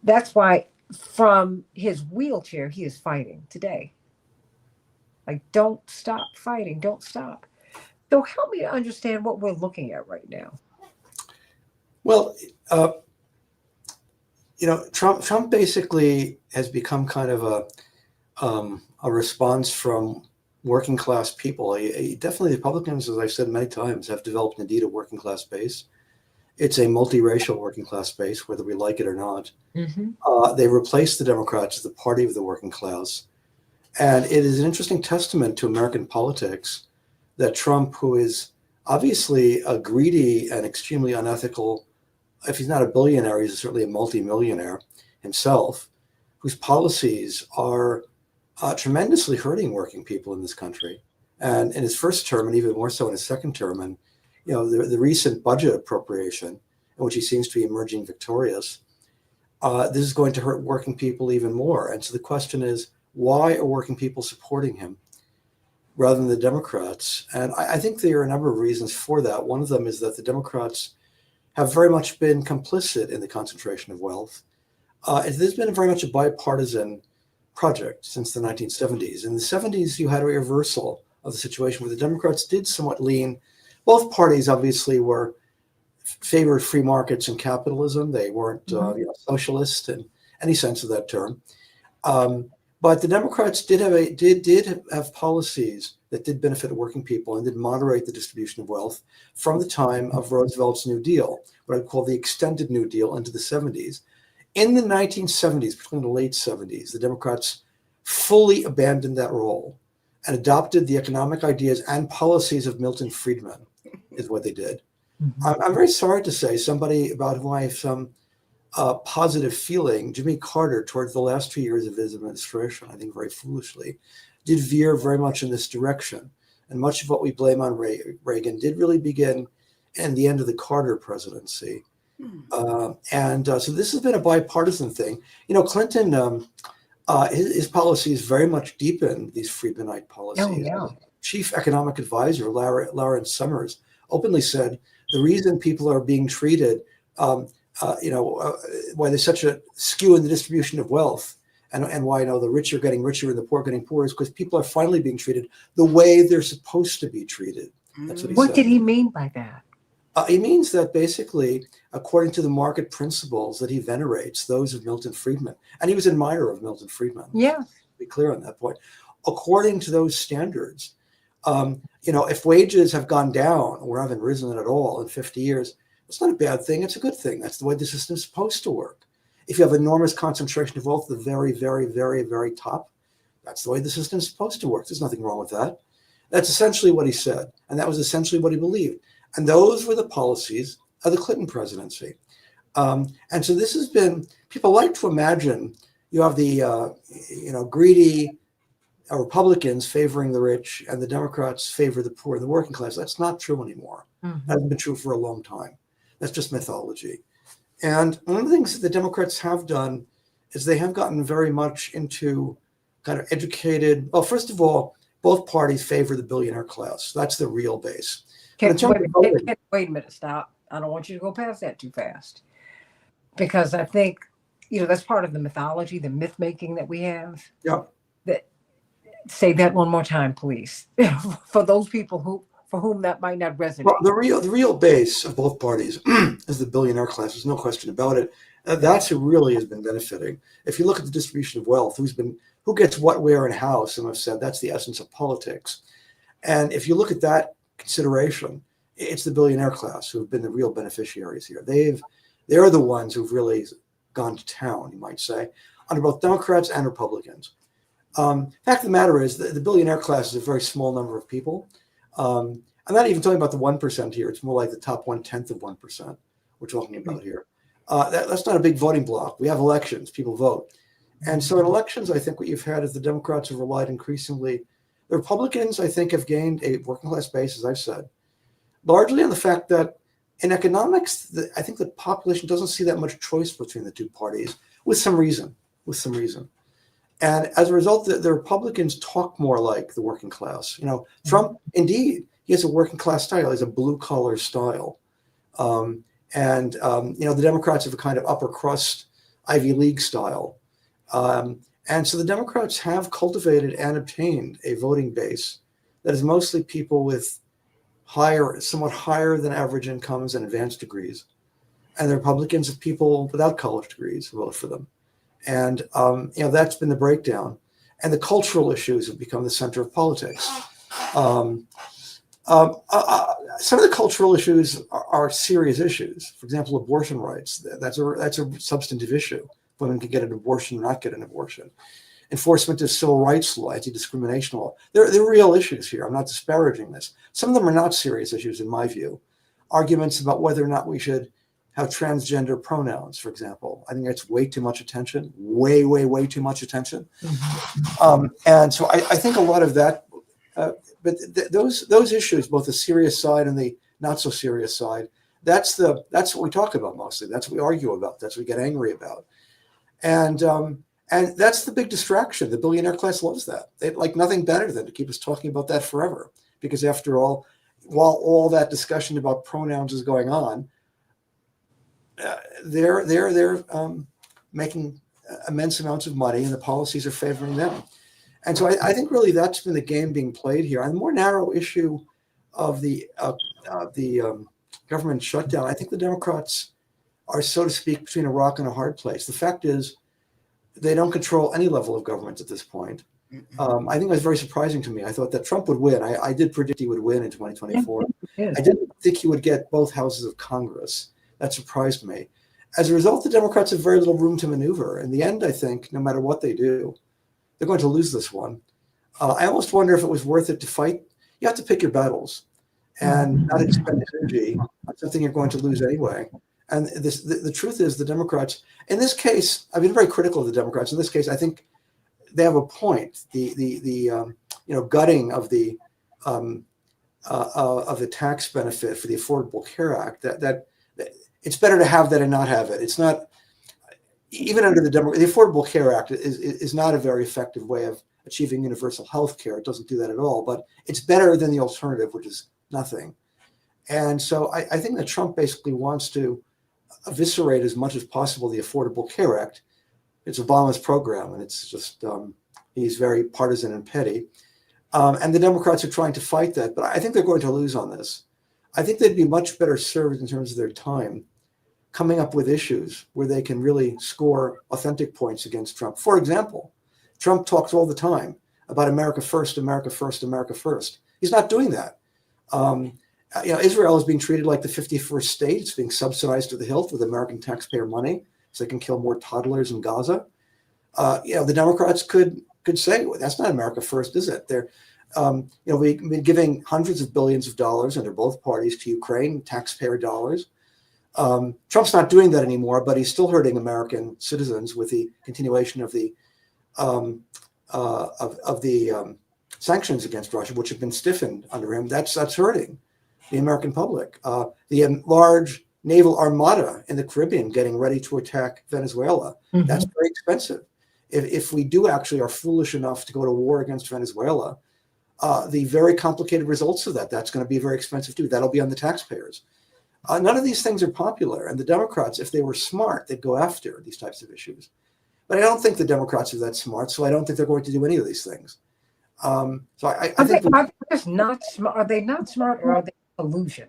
that's why from his wheelchair, he is fighting today. Like, don't stop fighting. Don't stop. So help me to understand what we're looking at right now. Well, Trump basically has become kind of a response from working class people. Definitely, the Republicans, as I've said many times, have developed indeed a working class base. It's a multiracial working class base, whether we like it or not. Mm-hmm. They replaced the Democrats as the party of the working class. And it is an interesting testament to American politics that Trump, who is obviously a greedy and extremely unethical, if he's not a billionaire, he's certainly a multimillionaire himself, whose policies are tremendously hurting working people in this country. And in his first term, and even more so in his second term, and the recent budget appropriation, in which he seems to be emerging victorious, this is going to hurt working people even more. And so the question is, why are working people supporting him rather than the Democrats? And I think there are a number of reasons for that. One of them is that the Democrats have very much been complicit in the concentration of wealth. There's been very much a bipartisan project since the 1970s. In the 70s, you had a reversal of the situation where the Democrats did somewhat lean. Both parties obviously were favored free markets and capitalism. They weren't socialist in any sense of that term. But the Democrats did have policies that did benefit working people and did moderate the distribution of wealth from the time of Roosevelt's New Deal, what I'd call the extended New Deal, into the 70s. In the 1970s, between the late 70s, the Democrats fully abandoned that role and adopted the economic ideas and policies of Milton Friedman, is what they did. I'm very sorry to say somebody about whom I have some positive feeling, Jimmy Carter, towards the last 2 years of his administration, I think very foolishly, did veer very much in this direction. And much of what we blame on Reagan did really begin in the end of the Carter presidency. So this has been a bipartisan thing. Clinton, his policies very much deepened these Friedmanite policies. Oh, yeah. Chief economic advisor Lawrence Summers openly said the reason people are being treated, why there's such a skew in the distribution of wealth, and why the rich are getting richer and the poor getting poorer, is because people are finally being treated the way they're supposed to be treated. That's what he said. What did he mean by that? He means that basically, according to the market principles that he venerates, those of Milton Friedman, and he was an admirer of Milton Friedman. Yeah. Be clear on that point. According to those standards, if wages have gone down or haven't risen at all in 50 years, it's not a bad thing. It's a good thing. That's the way the system is supposed to work. If you have enormous concentration of wealth at the very, very, very, very top, that's the way the system is supposed to work. There's nothing wrong with that. That's essentially what he said. And that was essentially what he believed. And those were the policies of the Clinton presidency. And so this has been, people like to imagine you have the, greedy Republicans favoring the rich and the Democrats favor the poor, the working class. That's not true anymore. That hasn't been true for a long time. That's just mythology. And one of the things that the Democrats have done is they have gotten very much into kind of educated. Well, first of all, both parties favor the billionaire class. That's the real base. Wait a minute, stop. I don't want you to go past that too fast. Because I think, that's part of the mythology, the myth making that we have. Yeah. Say that one more time, please. For those people for whom that might not resonate. Well, the real base of both parties is the billionaire class. There's no question about it. That's who really has been benefiting. If you look at the distribution of wealth, who gets what, where, and how, some have said that's the essence of politics. And if you look at that consideration, it's the billionaire class who have been the real beneficiaries here. They're the ones who've really gone to town, you might say, under both Democrats and Republicans. Fact of the matter is the billionaire class is a very small number of people. I'm not even talking about the 1% here. It's more like the top 1/10 of 1% we're talking about here. That's not a big voting bloc. We have elections. People vote. And so in elections, I think what you've had is the Democrats have relied increasingly. The Republicans, I think, have gained a working class base, as I've said, largely on the fact that in economics, I think the population doesn't see that much choice between the two parties with some reason. And as a result, the Republicans talk more like the working class. Trump, indeed, he has a working class style. He has a blue collar style. The Democrats have a kind of upper crust Ivy League style. And so the Democrats have cultivated and obtained a voting base that is mostly people with somewhat higher than average incomes and advanced degrees. And the Republicans have people without college degrees who vote for them. And, that's been the breakdown. And the cultural issues have become the center of politics. Some of the cultural issues are serious issues. For example, abortion rights. That's a substantive issue. Women can get an abortion or not get an abortion. Enforcement of civil rights law, anti-discrimination law. They're real issues here. I'm not disparaging this. Some of them are not serious issues, in my view. Arguments about whether or not we should have transgender pronouns, for example. I think that's way too much attention, way, way, way too much attention. And so I think a lot of that, those issues, both the serious side and the not so serious side, that's what we talk about mostly. That's what we argue about. That's what we get angry about. And that's the big distraction. The billionaire class loves that. They'd like nothing better than to keep us talking about that forever. Because after all, while all that discussion about pronouns is going on, they're making immense amounts of money, and the policies are favoring them. And so I think really that's been the game being played here. On the more narrow issue of the government shutdown, I think the Democrats are, so to speak, between a rock and a hard place. The fact is, they don't control any level of government at this point. I think it was very surprising to me. I thought that Trump would win. I did predict he would win in 2024. I didn't think he would get both houses of Congress. That surprised me. As a result, the Democrats have very little room to maneuver. In the end, I think, no matter what they do, they're going to lose this one. I almost wonder if it was worth it to fight. You have to pick your battles. and not expend energy on something you're going to lose anyway. And the truth is, the Democrats, in this case, I've been very critical of the Democrats. In this case, I think they have a point. The gutting of the tax benefit for the Affordable Care Act, that it's better to have that and not have it. It's not, even under the Affordable Care Act is not a very effective way of achieving universal health care. It doesn't do that at all, but it's better than the alternative, which is nothing. And so I think that Trump basically wants to eviscerate as much as possible the Affordable Care Act. It's Obama's program, and it's just, he's very partisan and petty. And the Democrats are trying to fight that, but I think they're going to lose on this. I think they'd be much better served in terms of their time coming up with issues where they can really score authentic points against Trump. For example, Trump talks all the time about America first, America first, America first. He's not doing that. Israel is being treated like the 51st state. It's being subsidized to the hilt with American taxpayer money so they can kill more toddlers in Gaza. The Democrats could say, well, that's not America first, is it? We've been giving hundreds of billions of dollars under both parties to Ukraine, taxpayer dollars. Trump's not doing that anymore, but he's still hurting American citizens with the continuation of the sanctions against Russia, which have been stiffened under him. That's hurting the American public. The large naval armada in the Caribbean getting ready to attack Venezuela. Mm-hmm. That's very expensive. If we do actually are foolish enough to go to war against Venezuela, the very complicated results of that's going to be very expensive too. That'll be on the taxpayers. None of these things are popular. And the Democrats, if they were smart, they'd go after these types of issues. But I don't think the Democrats are that smart, so I don't think they're going to do any of these things. I think are they just not smart? Are they not smart, or are they delusion?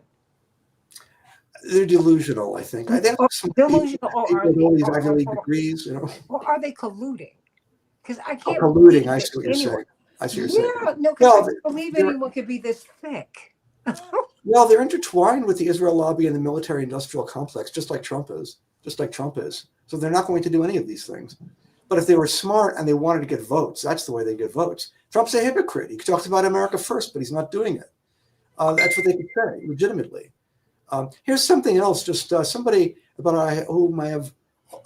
They're delusional, I think. I think delusional, or are all these Ivy League degrees, Or are they colluding? Because I can't. Colluding. I see what you're saying. I see what you're saying. Yeah, no, because I don't believe anyone could be this thick. Well, they're intertwined with the Israel lobby and the military-industrial complex, just like Trump is. So they're not going to do any of these things. But if they were smart and they wanted to get votes, that's the way they get votes. Trump's a hypocrite. He talks about America first, but he's not doing it. That's what they could say, legitimately. Here's something else, just somebody about whom I have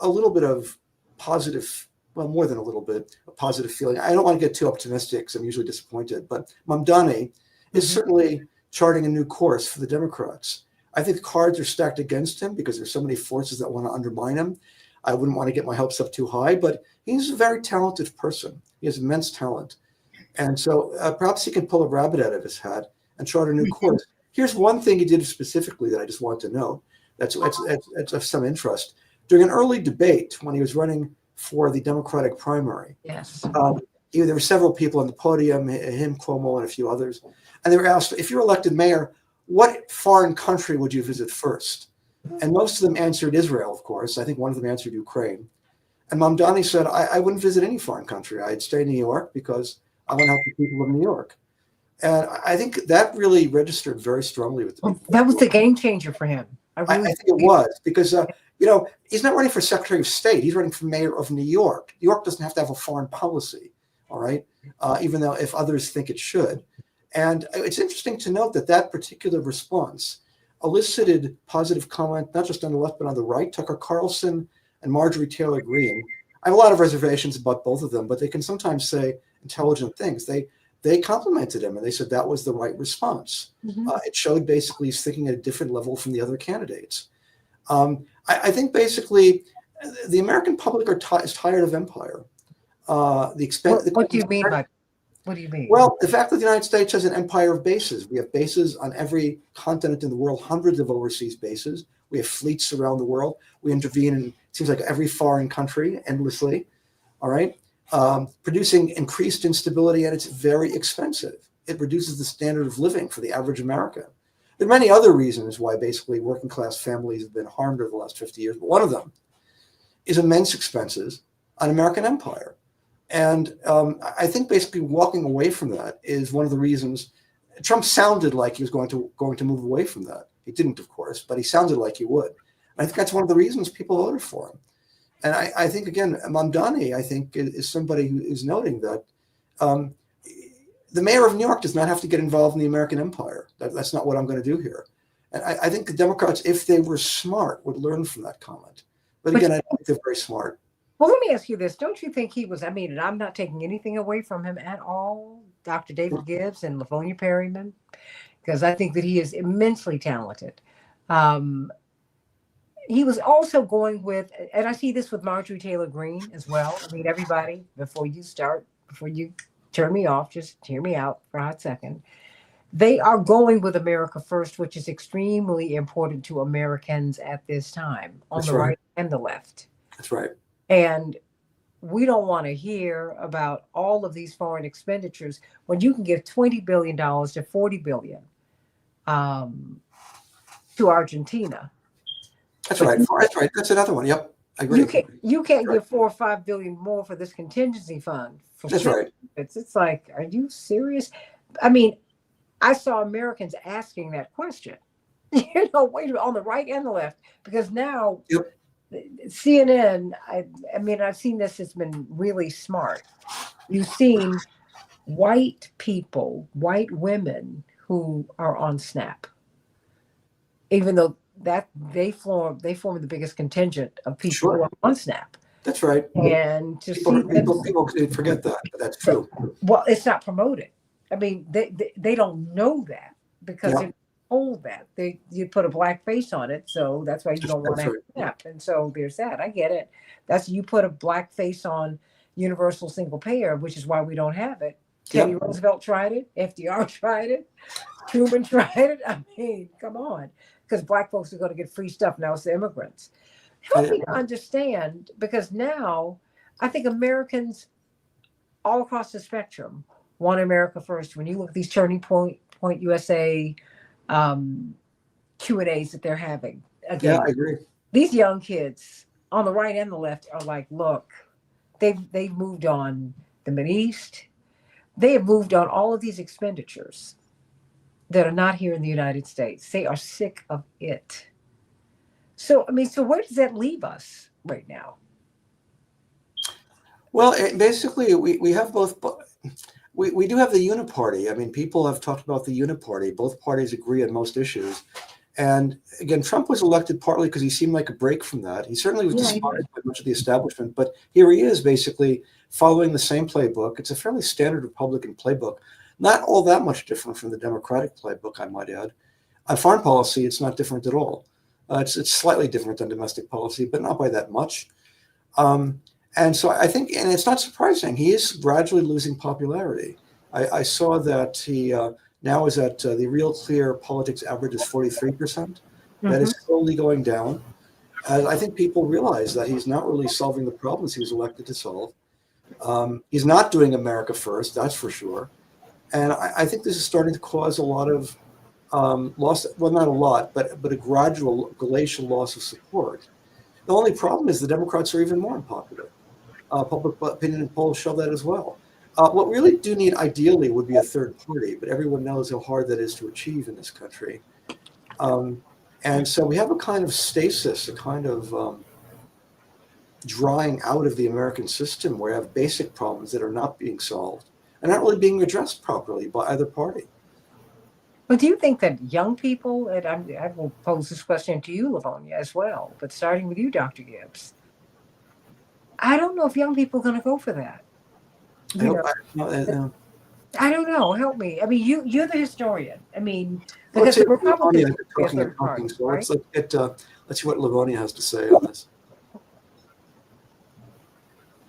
a little bit of positive, well, more than a little bit, a positive feeling. I don't want to get too optimistic because I'm usually disappointed, but Mamdani is certainly charting a new course for the Democrats. I think the cards are stacked against him because there's so many forces that want to undermine him. I wouldn't want to get my hopes up too high, but he's a very talented person. He has immense talent. And so perhaps he can pull a rabbit out of his hat and chart a new course. Here's one thing he did specifically that I just want to know that's of some interest. During an early debate when he was running for the Democratic primary, yes, there were several people on the podium, him, Cuomo, and a few others, and they were asked, if you're elected mayor, what foreign country would you visit first? And most of them answered Israel, of course. I think one of them answered Ukraine. And Mamdani said, I wouldn't visit any foreign country. I'd stay in New York because I want to help the people of New York. And I think that really registered very strongly with the people. That was the game changer for him. I think it was because, he's not running for Secretary of State. He's running for mayor of New York. New York doesn't have to have a foreign policy, all right, even though if others think it should. And it's interesting to note that particular response elicited positive comment, not just on the left, but on the right. Tucker Carlson and Marjorie Taylor Greene. I have a lot of reservations about both of them, but they can sometimes say intelligent things. They complimented him and they said that was the right response. Mm-hmm. It showed basically he's thinking at a different level from the other candidates. I think basically the American public is tired of empire. What do you mean by? What do you mean? Well, the fact that the United States has an empire of bases. We have bases on every continent in the world, hundreds of overseas bases. We have fleets around the world. We intervene in, it seems like, every foreign country endlessly, all right? Producing increased instability, and it's very expensive. It reduces the standard of living for the average American. There are many other reasons why basically working class families have been harmed over the last 50 years, but one of them is immense expenses on American empire. And I think basically walking away from that is one of the reasons. Trump sounded like he was going to move away from that. He didn't, of course, but he sounded like he would. And I think that's one of the reasons people voted for him. And I think, again, Mamdani, I think, is somebody who is noting that the mayor of New York does not have to get involved in the American empire. That's not what I'm going to do here. And I think the Democrats, if they were smart, would learn from that comment. But again, I don't think they're very smart. Well, let me ask you this. Don't you think he was, I mean, and I'm not taking anything away from him at all, Dr. David Gibbs and Livonia Perryman, because I think that he is immensely talented. He was also going with, and I see this with Marjorie Taylor Greene as well. I mean, everybody, before you turn me off, just hear me out for a hot second. They are going with America first, which is extremely important to Americans at this time, on That's the right. right and the left. That's right. And we don't want to hear about all of these foreign expenditures when you can give $20 billion to $40 billion to Argentina. That's right. That's right. That's another one. Yep. I agree. You can't give $4 or $5 billion more for this contingency fund. That's right. It's like, are you serious? I mean, I saw Americans asking that question, wait a minute, on the right and the left, because now CNN, I mean, I've seen this, it's been really smart. You've seen white people, white women who are on SNAP, even though that they form the biggest contingent of people who are on SNAP. That's right. And to people forget that, but that's true. Well, it's not promoted. I mean, they don't know that because they're told that you put a black face on it, so that's why you don't want to have SNAP. And so there's that. I get it. That's, you put a black face on universal single payer, which is why we don't have it. Teddy Roosevelt tried it. FDR tried it. Truman tried it. I mean, come on, because black folks are going to get free stuff now. It's the immigrants. Help me to understand, because now I think Americans all across the spectrum want America first. When you look at these Turning Point USA Q&As that they're having, again, I agree. These young kids on the right and the left are like, look, they've moved on the Mideast. They have moved on all of these expenditures that are not here in the United States. They are sick of it. So, I mean, so where does that leave us right now? Well, basically, we have both. We do have the uniparty. I mean, people have talked about the uniparty. Both parties agree on most issues. And again, Trump was elected partly because he seemed like a break from that. He certainly was despised by much of the establishment, but here he is basically following the same playbook. It's a fairly standard Republican playbook, not all that much different from the Democratic playbook, I might add. On foreign policy, it's not different at all. It's slightly different than domestic policy, but not by that much. And so I think, and it's not surprising, he is gradually losing popularity. I saw that he now is at the Real Clear Politics average is 43%. That is slowly going down. I think people realize that he's not really solving the problems he was elected to solve. He's not doing America first, that's for sure. And I think this is starting to cause a lot of loss, well, not a lot, but a gradual glacial loss of support. The only problem is the Democrats are even more unpopular. Public opinion polls show that as well. What we really do need, ideally, would be a third party, but everyone knows how hard that is to achieve in this country. And so we have a kind of stasis, a kind of drawing out of the American system where we have basic problems that are not being solved and not really being addressed properly by either party. But do you think that young people, and I will pose this question to you, Livonia, as well, but starting with you, Dr. Gibbs, I don't know if young people are going to go for that. I don't know. Help me. I mean, you're the historian. I mean, because the Republicans are third party, right? Let's see what Livonia has to say on this.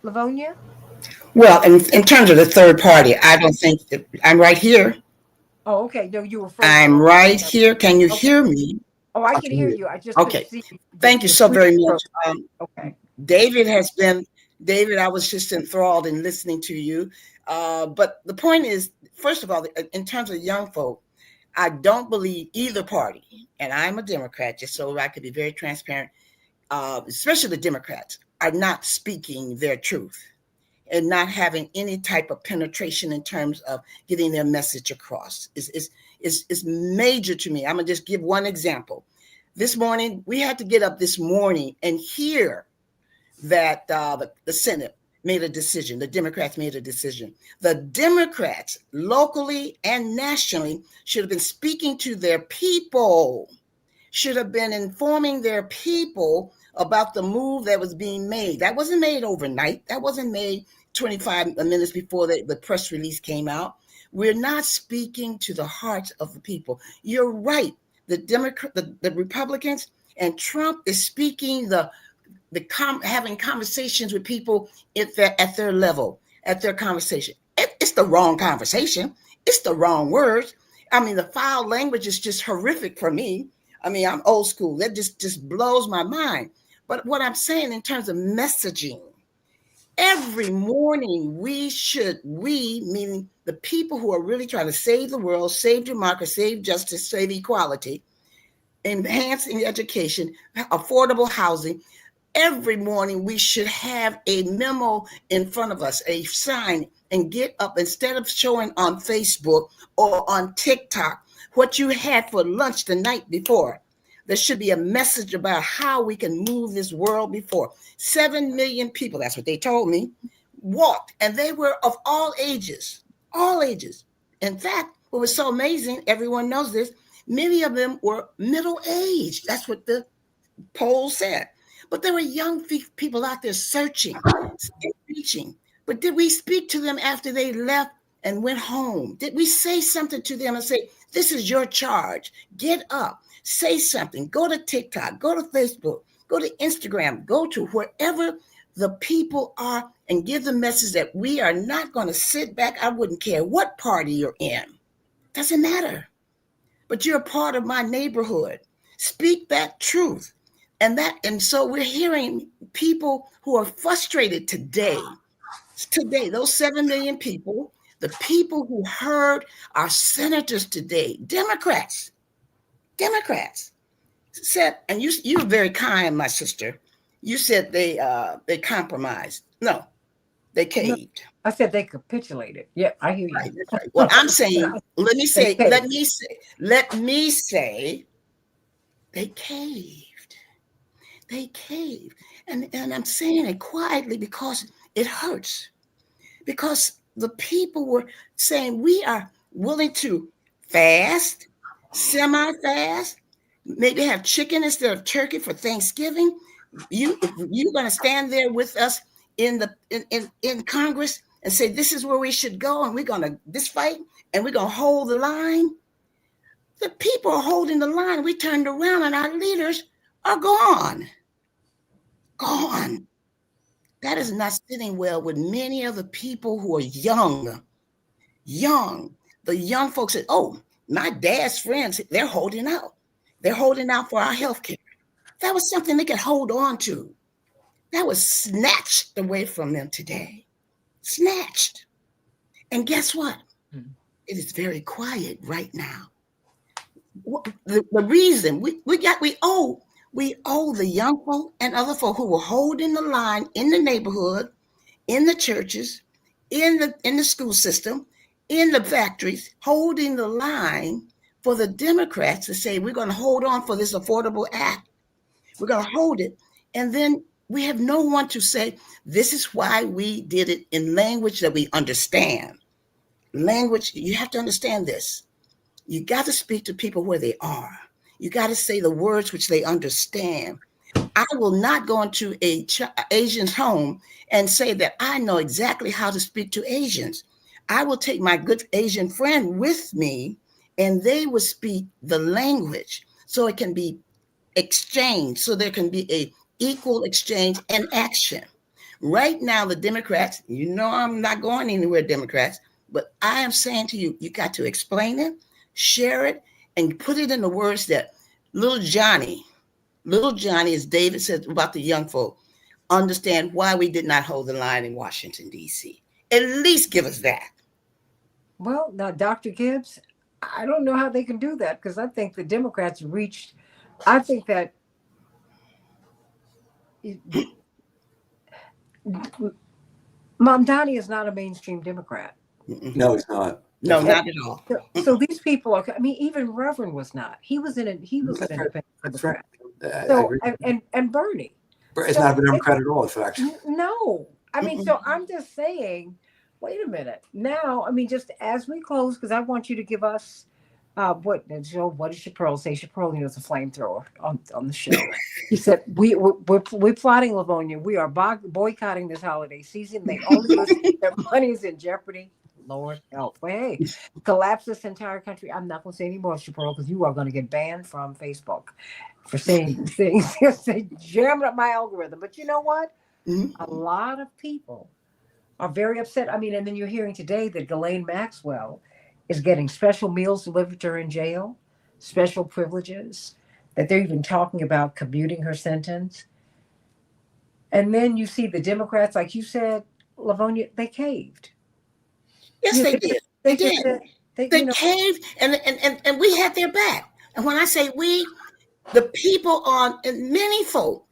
Livonia? Well, in terms of the third party, I don't think that I'm right here. Oh, okay. No, you were. I'm right here. Can you hear me? Oh, I can hear you. I just okay. See Thank you so very much. Okay. David, I was just enthralled in listening to you. But the point is, first of all, in terms of young folk, I don't believe either party, and I'm a Democrat, just so I could be very transparent, especially the Democrats, are not speaking their truth and not having any type of penetration in terms of getting their message across. It's major to me. I'm going to just give one example. This morning, we had to get up this morning and hear that the Senate made a decision. The Democrats made a decision. The Democrats, locally and nationally, should have been speaking to their people, should have been informing their people about the move that was being made. That wasn't made overnight. That wasn't made 25 minutes before the press release came out. We're not speaking to the hearts of the people. You're right. The Republicans and Trump is speaking having conversations with people at their level, at their conversation. It's the wrong conversation. It's the wrong words. I mean, the foul language is just horrific for me. I mean, I'm old school. That just blows my mind. But what I'm saying in terms of messaging, every morning we, meaning the people who are really trying to save the world, save democracy, save justice, save equality, enhancing education, affordable housing, every morning we should have a memo in front of us, a sign, and get up instead of showing on Facebook or on TikTok what you had for lunch the night before. There should be a message about how we can move this world before. 7 million people, that's what they told me, walked, and they were of all ages, all ages. In fact, what was so amazing, everyone knows this, many of them were middle-aged. That's what the poll said. But there were young people out there searching, reaching. But did we speak to them after they left and went home? Did we say something to them and say, this is your charge, get up, say something, go to TikTok, go to Facebook, go to Instagram, go to wherever the people are and give the message that we are not going to sit back. I wouldn't care what party you're in. Doesn't matter. But you're a part of my neighborhood. Speak that truth. And so we're hearing people who are frustrated today, those 7 million people, the people who heard our senators today, Democrats said, and you were very kind, my sister. You said they compromised. No, they caved. I said they capitulated. Yeah, I hear you. Right, that's right. Well, I'm saying, let me say, they caved. They caved. And I'm saying it quietly because it hurts. Because the people were saying we are willing to fast, semi-fast, maybe have chicken instead of turkey for Thanksgiving. You're going to stand there with us in Congress and say this is where we should go, and we're going to this fight, and we're going to hold the line. The people are holding the line. We turned around, and our leaders are gone. Gone. That is not sitting well with many of the people who are young. The young folks said, oh, my dad's friends, they're holding out. They're holding out for our health care. That was something they could hold on to. That was snatched away from them today. Snatched. And guess what? It is very quiet right now. The reason we owe the young folk and other folk who were holding the line in the neighborhood, in the churches, in the school system, in the factories, holding the line for the Democrats to say, we're going to hold on for this Affordable Act. We're going to hold it. And then we have no one to say, this is why we did it in language that we understand. Language, you have to understand this. You got to speak to people where they are. You got to say the words which they understand. I will not go into a Asian's home and say that I know exactly how to speak to Asians. I will take my good Asian friend with me, and they will speak the language so it can be exchanged, so there can be a equal exchange and action. Right now, the Democrats, I'm not going anywhere, Democrats, but I am saying to you, you got to explain it, share it, and put it in the words that little Johnny, as David said about the young folk, understand why we did not hold the line in Washington, D.C. At least give us that. Well, now, Dr. Gibbs, I don't know how they can do that because I think the Democrats I think that Mamdani is not a mainstream Democrat. No, he's not. No, not at all. So these people are. I mean, even Reverend was not. He was an independent Democrat. Right. So and Bernie. It's not a Democrat at all, in fact. No, I mean, so I'm just saying, wait a minute. Now, I mean, just as we close, because I want you to give us what did Chaparral say? Chaparral, is a flamethrower on the show. He said, we're plotting, Livonia. We are boycotting this holiday season. They only listen their money is in jeopardy. Lord help. Well, hey, collapse this entire country. I'm not going to say any more, Chaparral, because you are going to get banned from Facebook for saying things. They jamming up my algorithm. But you know what? A lot of people are very upset. I mean, and then you're hearing today that Ghislaine Maxwell is getting special meals delivered to her in jail, special privileges, that they're even talking about commuting her sentence. And then you see the Democrats, like you said, Livonia, they caved. Yes, they did. They did. They caved, and we had their back. And when I say we, the people and many folk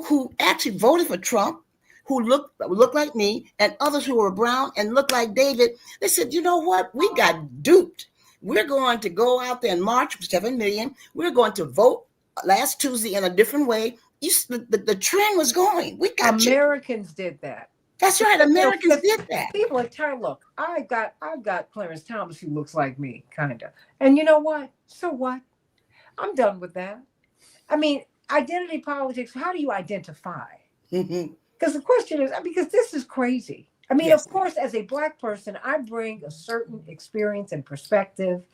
who actually voted for Trump, who look like me, and others who were brown and looked like David, they said, you know what? We got duped. We're going to go out there and march with 7 million. We're going to vote last Tuesday in a different way. The trend was going. We got Americans did that. That's right. Americans did that. People are tired. Look, I've got Clarence Thomas who looks like me, kind of. And you know what? So what? I'm done with that. I mean, identity politics, how do you identify? Because the question is, because this is crazy. I mean, of course, as a Black person, I bring a certain experience and perspective,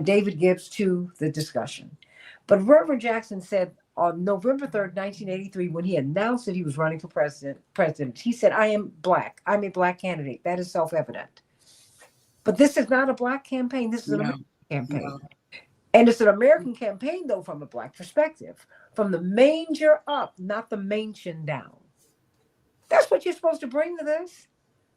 David Gibbs, to the discussion. But Reverend Jackson said on November 3rd, 1983, when he announced that he was running for president, he said, I am Black. I'm a Black candidate. That is self-evident. But this is not a Black campaign. This is an American campaign. No. And it's an American campaign, though, from a Black perspective. From the manger up, not the mansion down. That's what you're supposed to bring to this.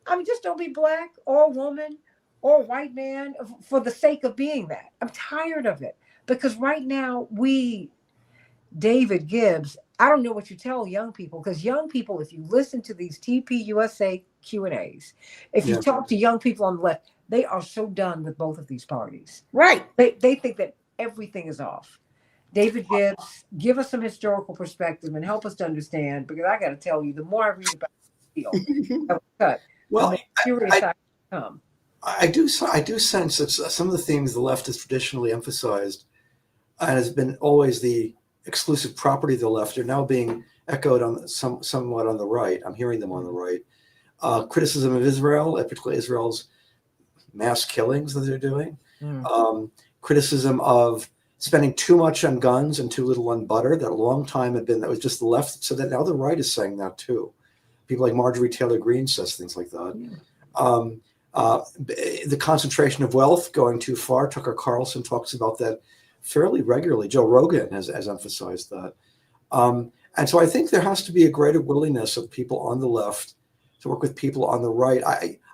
I mean, just don't be Black or woman or white man for the sake of being that. I'm tired of it. Because right now, David Gibbs, I don't know what you tell young people, because young people, if you listen to these TPUSA Q&As, if you talk to young people on the left, they are so done with both of these parties. Right. They think that everything is off. David Gibbs, give us some historical perspective and help us to understand, because I got to tell you, the more I read about the cut, well, I do sense that some of the themes the left has traditionally emphasized and has been always the exclusive property of the left are now being echoed on somewhat on the right. I'm hearing them on the right. Criticism of Israel, particularly Israel's mass killings that they're doing. Criticism of spending too much on guns and too little on butter. That a long time that was just the left. So that now the right is saying that too. People like Marjorie Taylor Greene says things like that. The concentration of wealth going too far. Tucker Carlson talks about that fairly regularly. Joe Rogan has emphasized that. And so I think there has to be a greater willingness of people on the left to work with people on the right.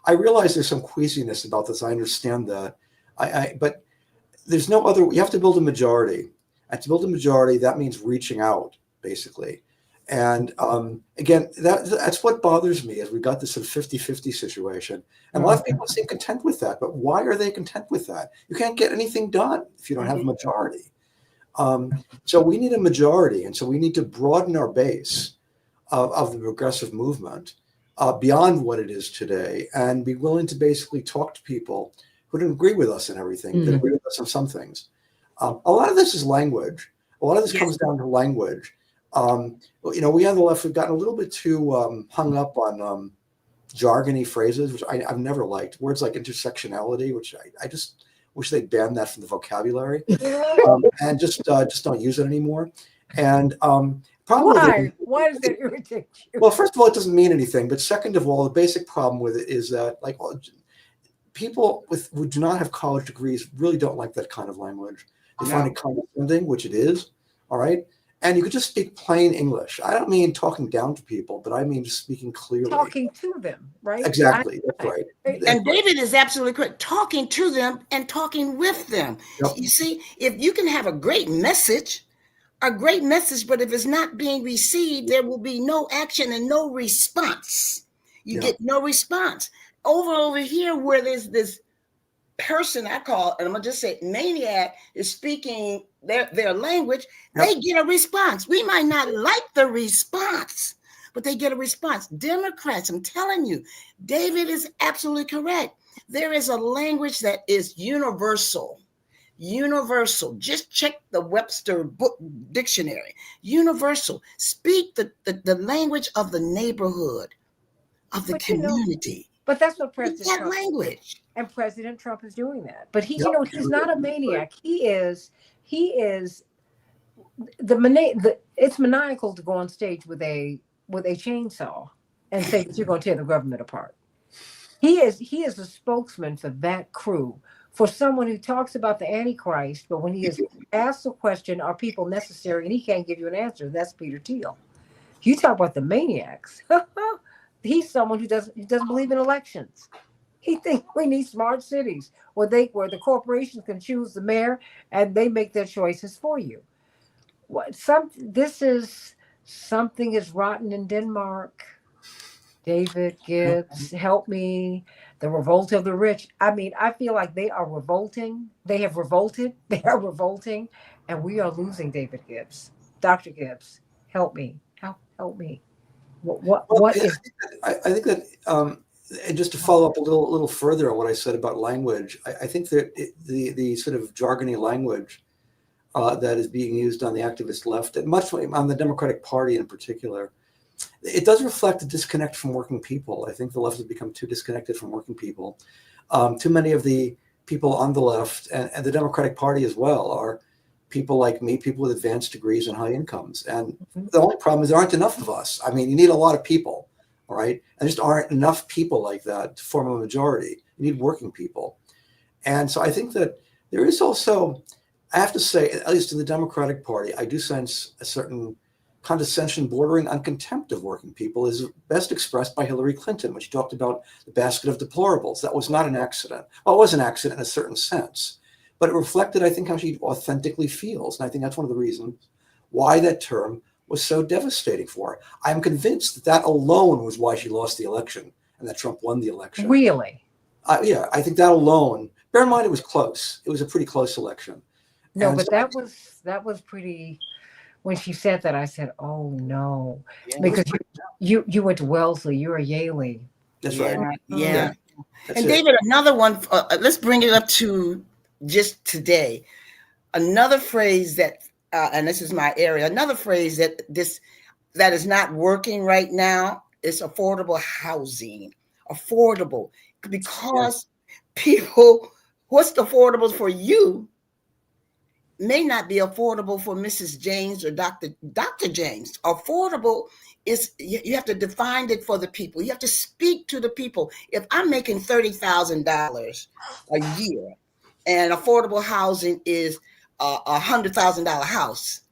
I realize there's some queasiness about this. I understand that. But there's no other, you have to build a majority. And to build a majority, that means reaching out, basically. And again, that's what bothers me, is we got this sort of 50-50 situation. And a lot of people seem content with that. But why are they content with that? You can't get anything done if you don't have a majority. So we need a majority. And so we need to broaden our base of the progressive movement beyond what it is today, and be willing to basically talk to people who don't agree with us in everything, that agree with us on some things. A lot of this is language. A lot of this comes down to language. We on the left, we've gotten a little bit too hung up on jargony phrases, which I've never liked. Words like intersectionality, which I just wish they'd ban that from the vocabulary, and just don't use it anymore. And why does that irritate you? Well, first of all, it doesn't mean anything. But second of all, the basic problem with it is that people who do not have college degrees really don't like that kind of language. They find it condescending, which it is. All right. And you could just speak plain English. I don't mean talking down to people, but I mean just speaking clearly. Talking to them, right? Exactly. That's right. And David is absolutely correct. Talking to them and talking with them. Yep. You see, if you can have a great message, but if it's not being received, there will be no action and no response. You get no response. Over here, where there's this person I call, and I'm gonna just say maniac, is speaking their language, they get a response. We might not like the response, but they get a response. Democrats, I'm telling you, David is absolutely correct. There is a language that is universal. Universal. Just check the Webster book dictionary. Universal. Speak the language of the neighborhood, of the But you know, community. but that's what Speak President that Trump language. and President Trump is doing that. But he, Yep. you know, he's not a maniac. He is it's maniacal to go on stage with a chainsaw and say that you're going to tear the government apart. He is a spokesman for that crew, for someone who talks about the Antichrist, but when he is asked a question, are people necessary, and he can't give you an answer, that's Peter Thiel. You talk about the maniacs. He's someone who doesn't believe in elections. He thinks we need smart cities where the corporations can choose the mayor and they make their choices for you. Something is rotten in Denmark. David Gibbs, help me. The revolt of the rich. I mean, I feel like they are revolting. They have revolted. They are revolting, and we are losing David Gibbs. Dr. Gibbs, help me. Help me. What is? I think that and just to follow up a little further on what I said about language, I think that the sort of jargony language that is being used on the activist left, and much on the Democratic Party in particular, it does reflect a disconnect from working people. I think the left has become too disconnected from working people. Too many of the people on the left and the Democratic Party as well are people like me, people with advanced degrees and high incomes. And the only problem is there aren't enough of us. I mean, you need a lot of people, all right? And there just aren't enough people like that to form a majority. You need working people. And so I think that there is also, I have to say, at least in the Democratic Party, I do sense a certain condescension bordering on contempt of working people is best expressed by Hillary Clinton when she talked about the basket of deplorables. That was not an accident. Well, it was an accident in a certain sense, but it reflected, I think, how she authentically feels. And I think that's one of the reasons why that term was so devastating for her. I'm convinced that that alone was why she lost the election and that Trump won the election. Really? Yeah, I think that alone, bear in mind it was close. It was a pretty close election. No, And but so that was pretty. When she said that, I said, "Oh no," Yeah. because you went to Wellesley, you're a Yalie. that's Yeah, right. yeah. That's And it. David, another one. Let's bring it up to just today. Another phrase that, and this is my area. Another phrase that is not working right now is affordable housing. Affordable, because people, what's affordable for you may not be affordable for Mrs. James or Dr. James. Affordable is, you have to define it for the people. You have to speak to the people. If I'm making $30,000 a year and affordable housing is a $100,000 house,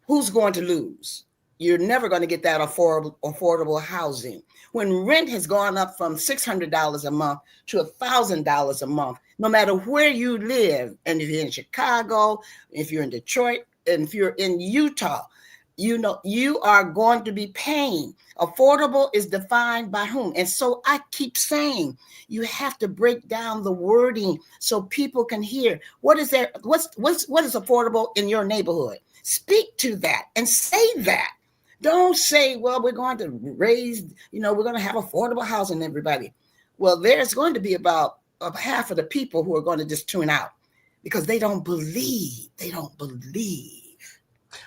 who's going to lose? You're never going to get that affordable housing. When rent has gone up from $600 a month to $1,000 a month, no matter where you live, and if you're in Chicago, if you're in Detroit, and if you're in Utah, you know, you are going to be paying. Affordable is defined by whom? And so I keep saying, you have to break down the wording so people can hear what is there, what is affordable in your neighborhood. Speak to that and say that. Don't say, well, we're going to raise, we're going to have affordable housing, everybody. Well, there's going to be about half of the people who are going to just tune out because they don't believe. They don't believe.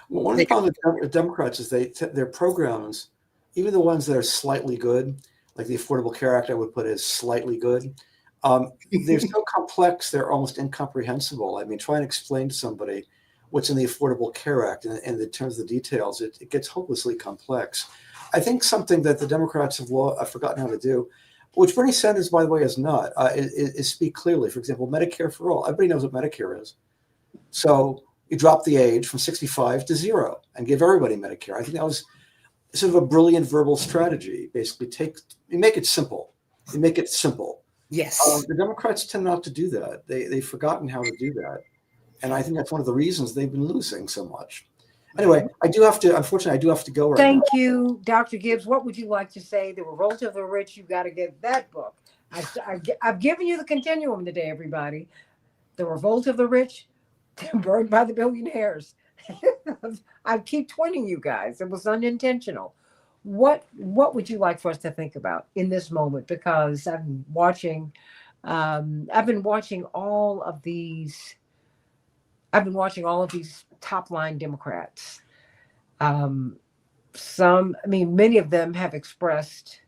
Well, one of the problems with Democrats is their programs, even the ones that are slightly good, like the Affordable Care Act, I would put as slightly good. They're so complex, they're almost incomprehensible. I mean, try and explain to somebody what's in the Affordable Care Act and in terms of the details, it gets hopelessly complex. I think something that the Democrats have forgotten how to do, which Bernie Sanders, by the way, has not, is speak clearly. For example, Medicare for all. Everybody knows what Medicare is. So you drop the age from 65 to 0 and give everybody Medicare. I think that was sort of a brilliant verbal strategy. Basically, you make it simple. You make it simple. Yes. The Democrats tend not to do that. They've forgotten how to do that. And I think that's one of the reasons they've been losing so much. Anyway, unfortunately, I do have to go right now. Thank you, Dr. Gibbs. What would you like to say? The Revolt of the Rich, you got to get that book. I've given you the continuum today, everybody. The Revolt of the Rich, burned by the billionaires. I keep twinning you guys. It was unintentional. what would you like for us to think about in this moment? Because I've been watching all of these. I've been watching all of these top line Democrats. Um, many of them have expressed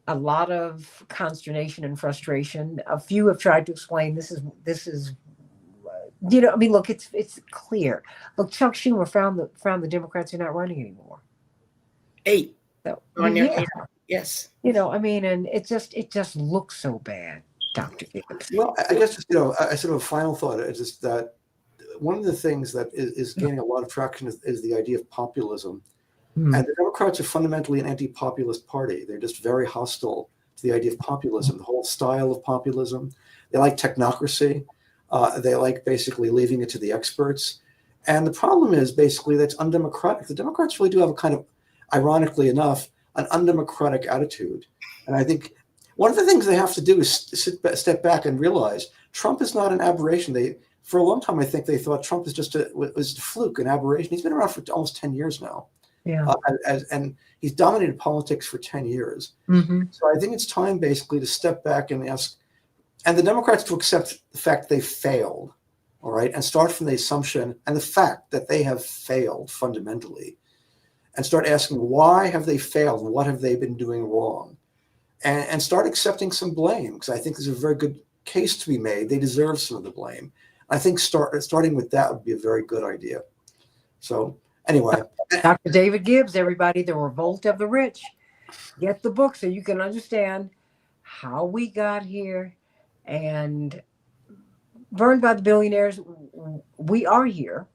a lot of consternation and frustration. A few have tried to explain this is look, it's clear. Look, Chuck Schumer found the Democrats are not running anymore. 8 So on your yeah, yes. and it just looks so bad, Dr. Gibbs. Well, I guess just, I sort of a final thought is just that one of the things that is gaining a lot of traction is the idea of populism. Hmm. And the Democrats are fundamentally an anti-populist party. They're just very hostile to the idea of populism, the whole style of populism. They like technocracy. They like basically leaving it to the experts. And the problem is basically that's undemocratic. The Democrats really do have a kind of, ironically enough, an undemocratic attitude. And I think one of the things they have to do is step back and realize Trump is not an aberration. For a long time, I think they thought Trump was just was a fluke, an aberration. He's been around for almost 10 years now. Yeah. And he's dominated politics for 10 years. Mm-hmm. So I think it's time basically to step back and ask, and the Democrats to accept the fact they failed, all right, and start from the assumption and the fact that they have failed fundamentally, and start asking why have they failed? What have they been doing wrong? And start accepting some blame, because I think there's a very good case to be made. They deserve some of the blame. I think starting with that would be a very good idea. So anyway. Dr. David Gibbs, everybody, The Revolt of the Rich. Get the book so you can understand how we got here. And burned by the billionaires, we are here.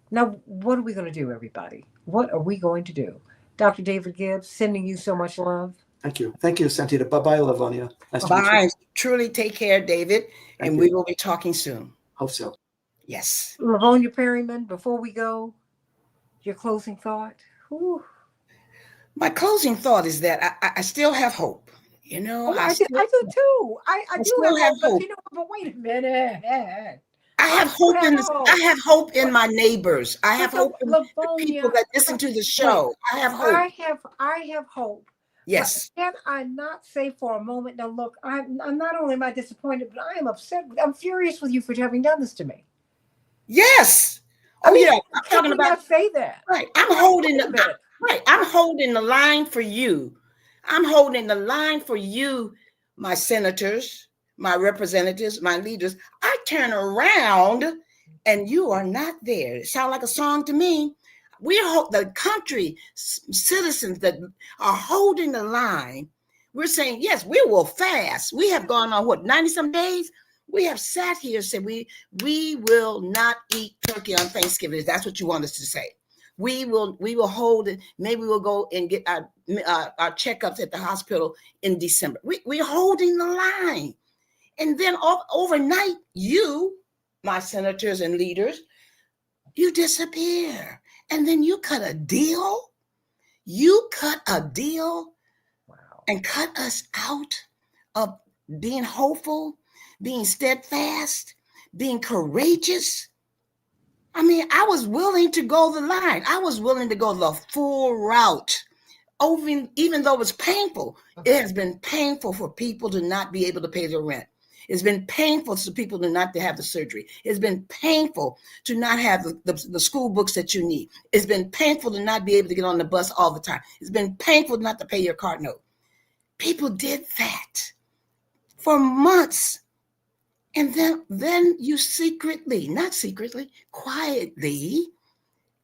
Now, what are we going to do, everybody? What are we going to do? Dr. David Gibbs, sending you so much love. Thank you. Thank you, Santita. Bye-bye, Lavonia. Nice to meet you. Bye. Truly take care, David. Thank and you. we will be talking soon. Hope so. Yes. Lavonia Perryman, before we go, your closing thought? Whew. My closing thought is that I still have hope. You know, I do too. I do still have hope. But wait a minute. I have hope in this. I have hope in my neighbors. I have hope in the people that listen to the show. I have hope. I have hope. Yes. But can I not say for a moment? Now, look, I'm not only am I disappointed, but I am upset. I'm furious with you for having done this to me. Yes. I'm talking about. Not say that. Right. I'm holding the line for you. I'm holding the line for you, my senators, my representatives, my leaders. I turn around and you are not there. It sounds like a song to me. We hope the country citizens that are holding the line. We're saying, yes, we will fast. We have gone on 90 some days. We have sat here and said we will not eat turkey on Thanksgiving. That's what you want us to say. We will hold it. Maybe we'll go and get our checkups at the hospital in December. We're holding the line. And then overnight, you, my senators and leaders, you disappear. And then you cut a deal. You cut a deal. Wow. And cut us out of being hopeful, being steadfast, being courageous. I mean, I was willing to go the line. I was willing to go the full route. Even though it was painful, it has been painful for people to not be able to pay their rent. It's been painful for people to not to have the surgery. It's been painful to not have the school books that you need. It's been painful to not be able to get on the bus all the time. It's been painful not to pay your car note. People did that for months. And then you quietly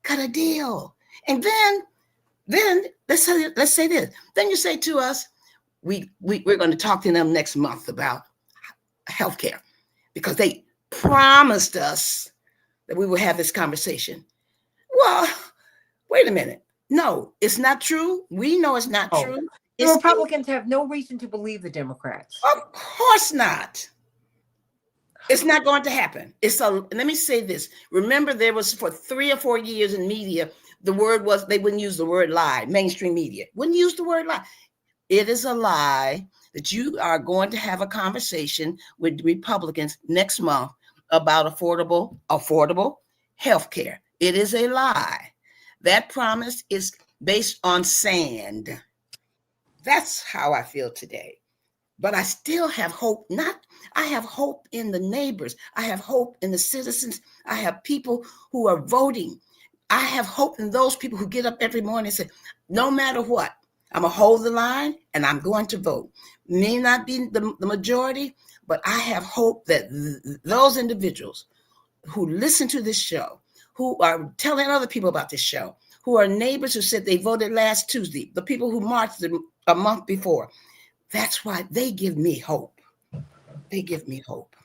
cut a deal. And then let's say this. Then you say to us, we're going to talk to them next month about healthcare, because they promised us that we would have this conversation. Well, wait a minute. No, it's not true. We know it's not true. The Republicans have no reason to believe the Democrats. Of course not. It's not going to happen. Let me say this. Remember, there was for 3 or 4 years in media, the word was, they wouldn't use the word lie. Mainstream media wouldn't use the word lie. It is a lie that you are going to have a conversation with Republicans next month about affordable health care. It is a lie. That promise is based on sand. That's how I feel today. But I still have hope. I have hope in the neighbors. I have hope in the citizens. I have people who are voting. I have hope in those people who get up every morning and say, no matter what, I'm going to hold the line and I'm going to vote. May not be the majority, but I have hope that those individuals who listen to this show, who are telling other people about this show, who are neighbors who said they voted last Tuesday, the people who marched a month before, that's why they give me hope. They give me hope.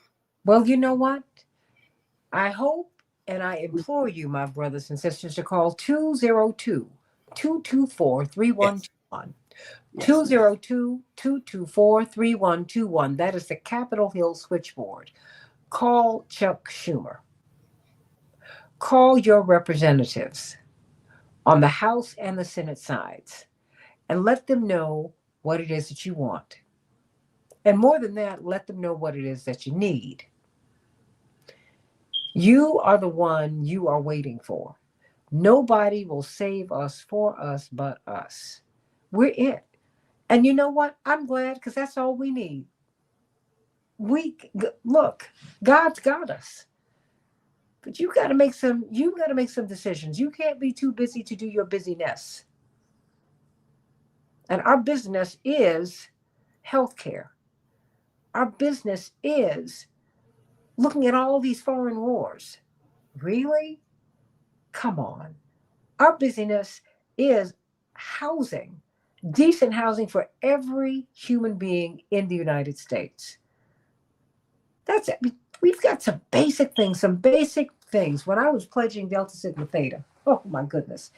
Well, you know what? I hope and I implore you, my brothers and sisters, to call 202-224-3121. 202-224-3121. That is the Capitol Hill switchboard. Call Chuck Schumer. Call your representatives on the House and the Senate sides and let them know what it is that you want. And more than that, let them know what it is that you need. You are the one you are waiting for. Nobody will save us for us but us. We're it. And you know what? I'm glad, because that's all we need. Look, God's got us. But you got to make some decisions. You can't be too busy to do your busyness. And our business is healthcare. Our business is looking at all these foreign wars. Really? Come on. Our business is housing, decent housing for every human being in the United States. That's it. We've got some basic things. When I was pledging Delta Sigma Theta, oh my goodness,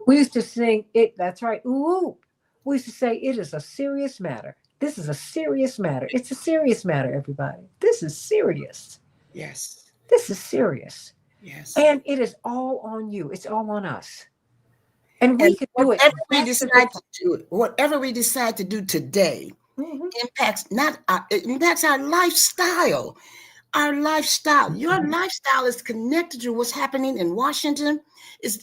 we used to sing it. That's right. Ooh, we used to say it is a serious matter. This is a serious matter. It's a serious matter, everybody. This is serious. Yes. This is serious. Yes. And it is all on you. It's all on us. And we can do it. Whatever we decide to do today impacts our lifestyle. Our lifestyle. Your lifestyle is connected to what's happening in Washington,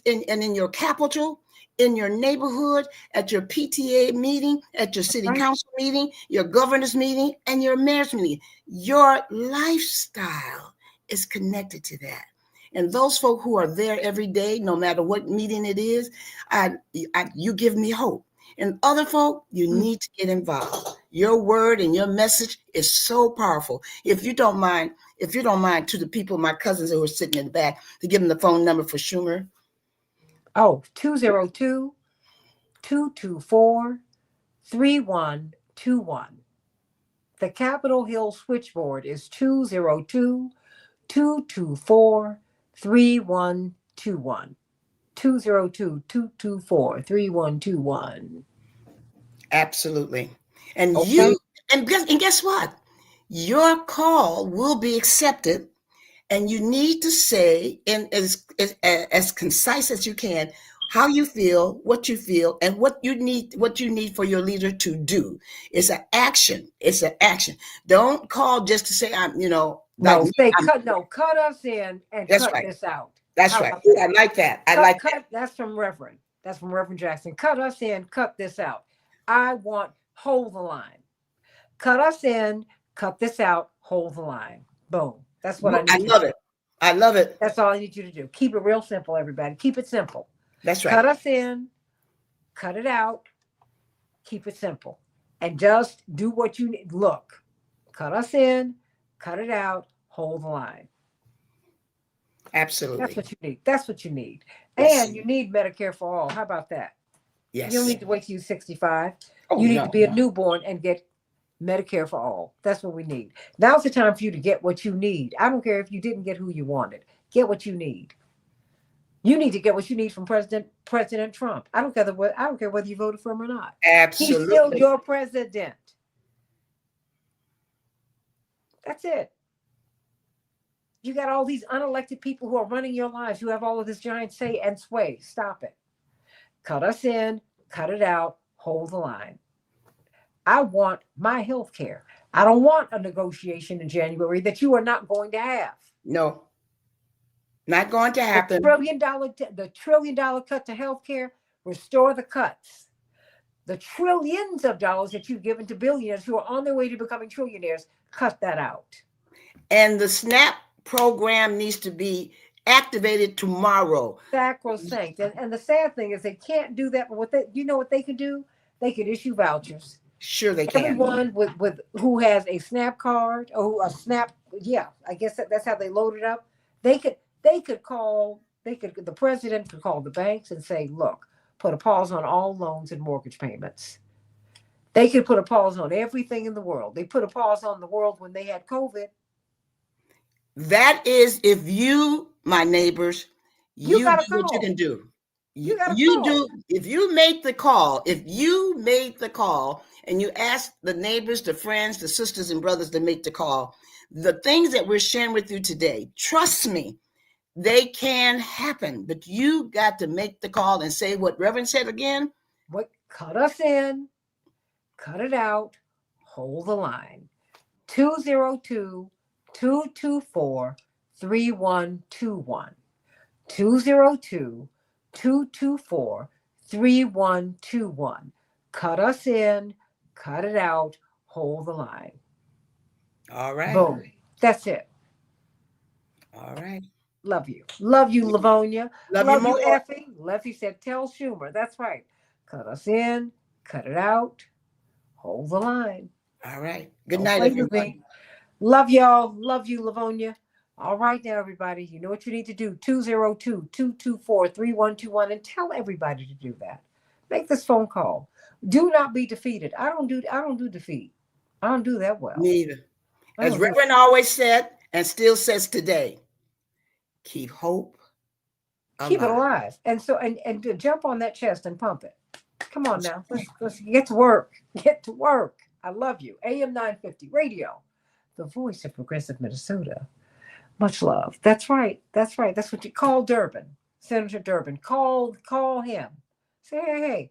and in your capital, in your neighborhood, at your PTA meeting, at your city council meeting, your governor's meeting, and your mayor's meeting. Your lifestyle is connected to that. And those folk who are there every day, no matter what meeting it is, you give me hope. And other folk, you need to get involved. Your word and your message is so powerful. If you don't mind, to the people, my cousins who are sitting in the back, to give them the phone number for Schumer. Oh, 202-224-3121. The Capitol Hill switchboard is 202-224-3121. 202-224-3121. Absolutely. And okay. and guess what? Your call will be accepted, and you need to say in as concise as you can how you feel, and what you need for your leader to do. It's an action. Don't call just to say cut us in and cut this out. That's right. I like that. That's from Reverend Jackson. Cut us in, cut this out. I want hold the line. Cut us in, cut this out, hold the line. Boom. That's what I need. I love it. That's all I need you to do. Keep it real simple, everybody. Keep it simple. That's right. Cut us in, cut it out, keep it simple. And just do what you need. Look, cut us in, cut it out, hold the line. Absolutely. That's what you need. Yes. And you need Medicare for all. How about that? Yes. You don't need to wait till you're 65. You need to be a newborn and get Medicare for all. That's what we need. Now's the time for you to get what you need. I don't care if you didn't get who you wanted. Get what you need. You need to get what you need from President Trump. I don't care whether you voted for him or not. Absolutely. He's still your president. That's it. You got all these unelected people who are running your lives. You have all of this giant say and sway. Stop it. Cut us in, cut it out, hold the line. I want my health care. I don't want a negotiation in January that you are not going to have. No, not going to happen. The $1 trillion cut to health care, Restore the cuts. The trillions of dollars that you've given to billionaires who are on their way to becoming trillionaires, cut that out. And the SNAP program needs to be activated tomorrow. Sacrosanct. And the sad thing is they can't do that. But you know what they could do? They could issue vouchers. Sure they can. Everyone with who has a SNAP card or a SNAP, yeah, I guess that's how they load it up. The president could call the banks and say, look, put a pause on all loans and mortgage payments. They could put a pause on everything in the world. They put a pause on the world when they had COVID. That is, if you, my neighbors, you do gotta what you call. can do. You gotta You call. do. If you made the call, and you ask the neighbors, the friends, the sisters and brothers to make the call, the things that we're sharing with you today, trust me, they can happen. But you got to make the call and say what Reverend said again. What? Cut us in, cut it out, hold the line. 202-224-3121. 202-224-3121. Cut us in, cut it out, hold the line. All right. Boom. That's it. All right. Love you. Love you, Livonia. Love you, more. Effie. Leffie said, tell Schumer. That's right. Cut us in, cut it out, hold the line. All right. Good Don't night, play with everyone. me. Love y'all. Love you, Livonia. All right now, everybody. You know what you need to do. 202-224-3121 and tell everybody to do that. Make this phone call. Do not be defeated. I don't do defeat. I don't do that well. Neither. As Reverend always said and still says today, keep hope alive. Keep it alive. And so and to jump on that chest and pump it. Come on now. Let's get to work. Get to work. I love you. AM 950 Radio, the voice of progressive Minnesota. Much love. That's right. That's right. That's what you call Durbin. Senator Durbin. Call him. Say, hey,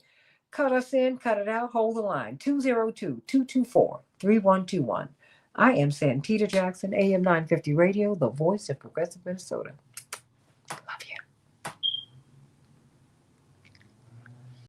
cut us in, cut it out, hold the line. 202-224-3121. I am Santita Jackson, AM 950 Radio, the voice of progressive Minnesota.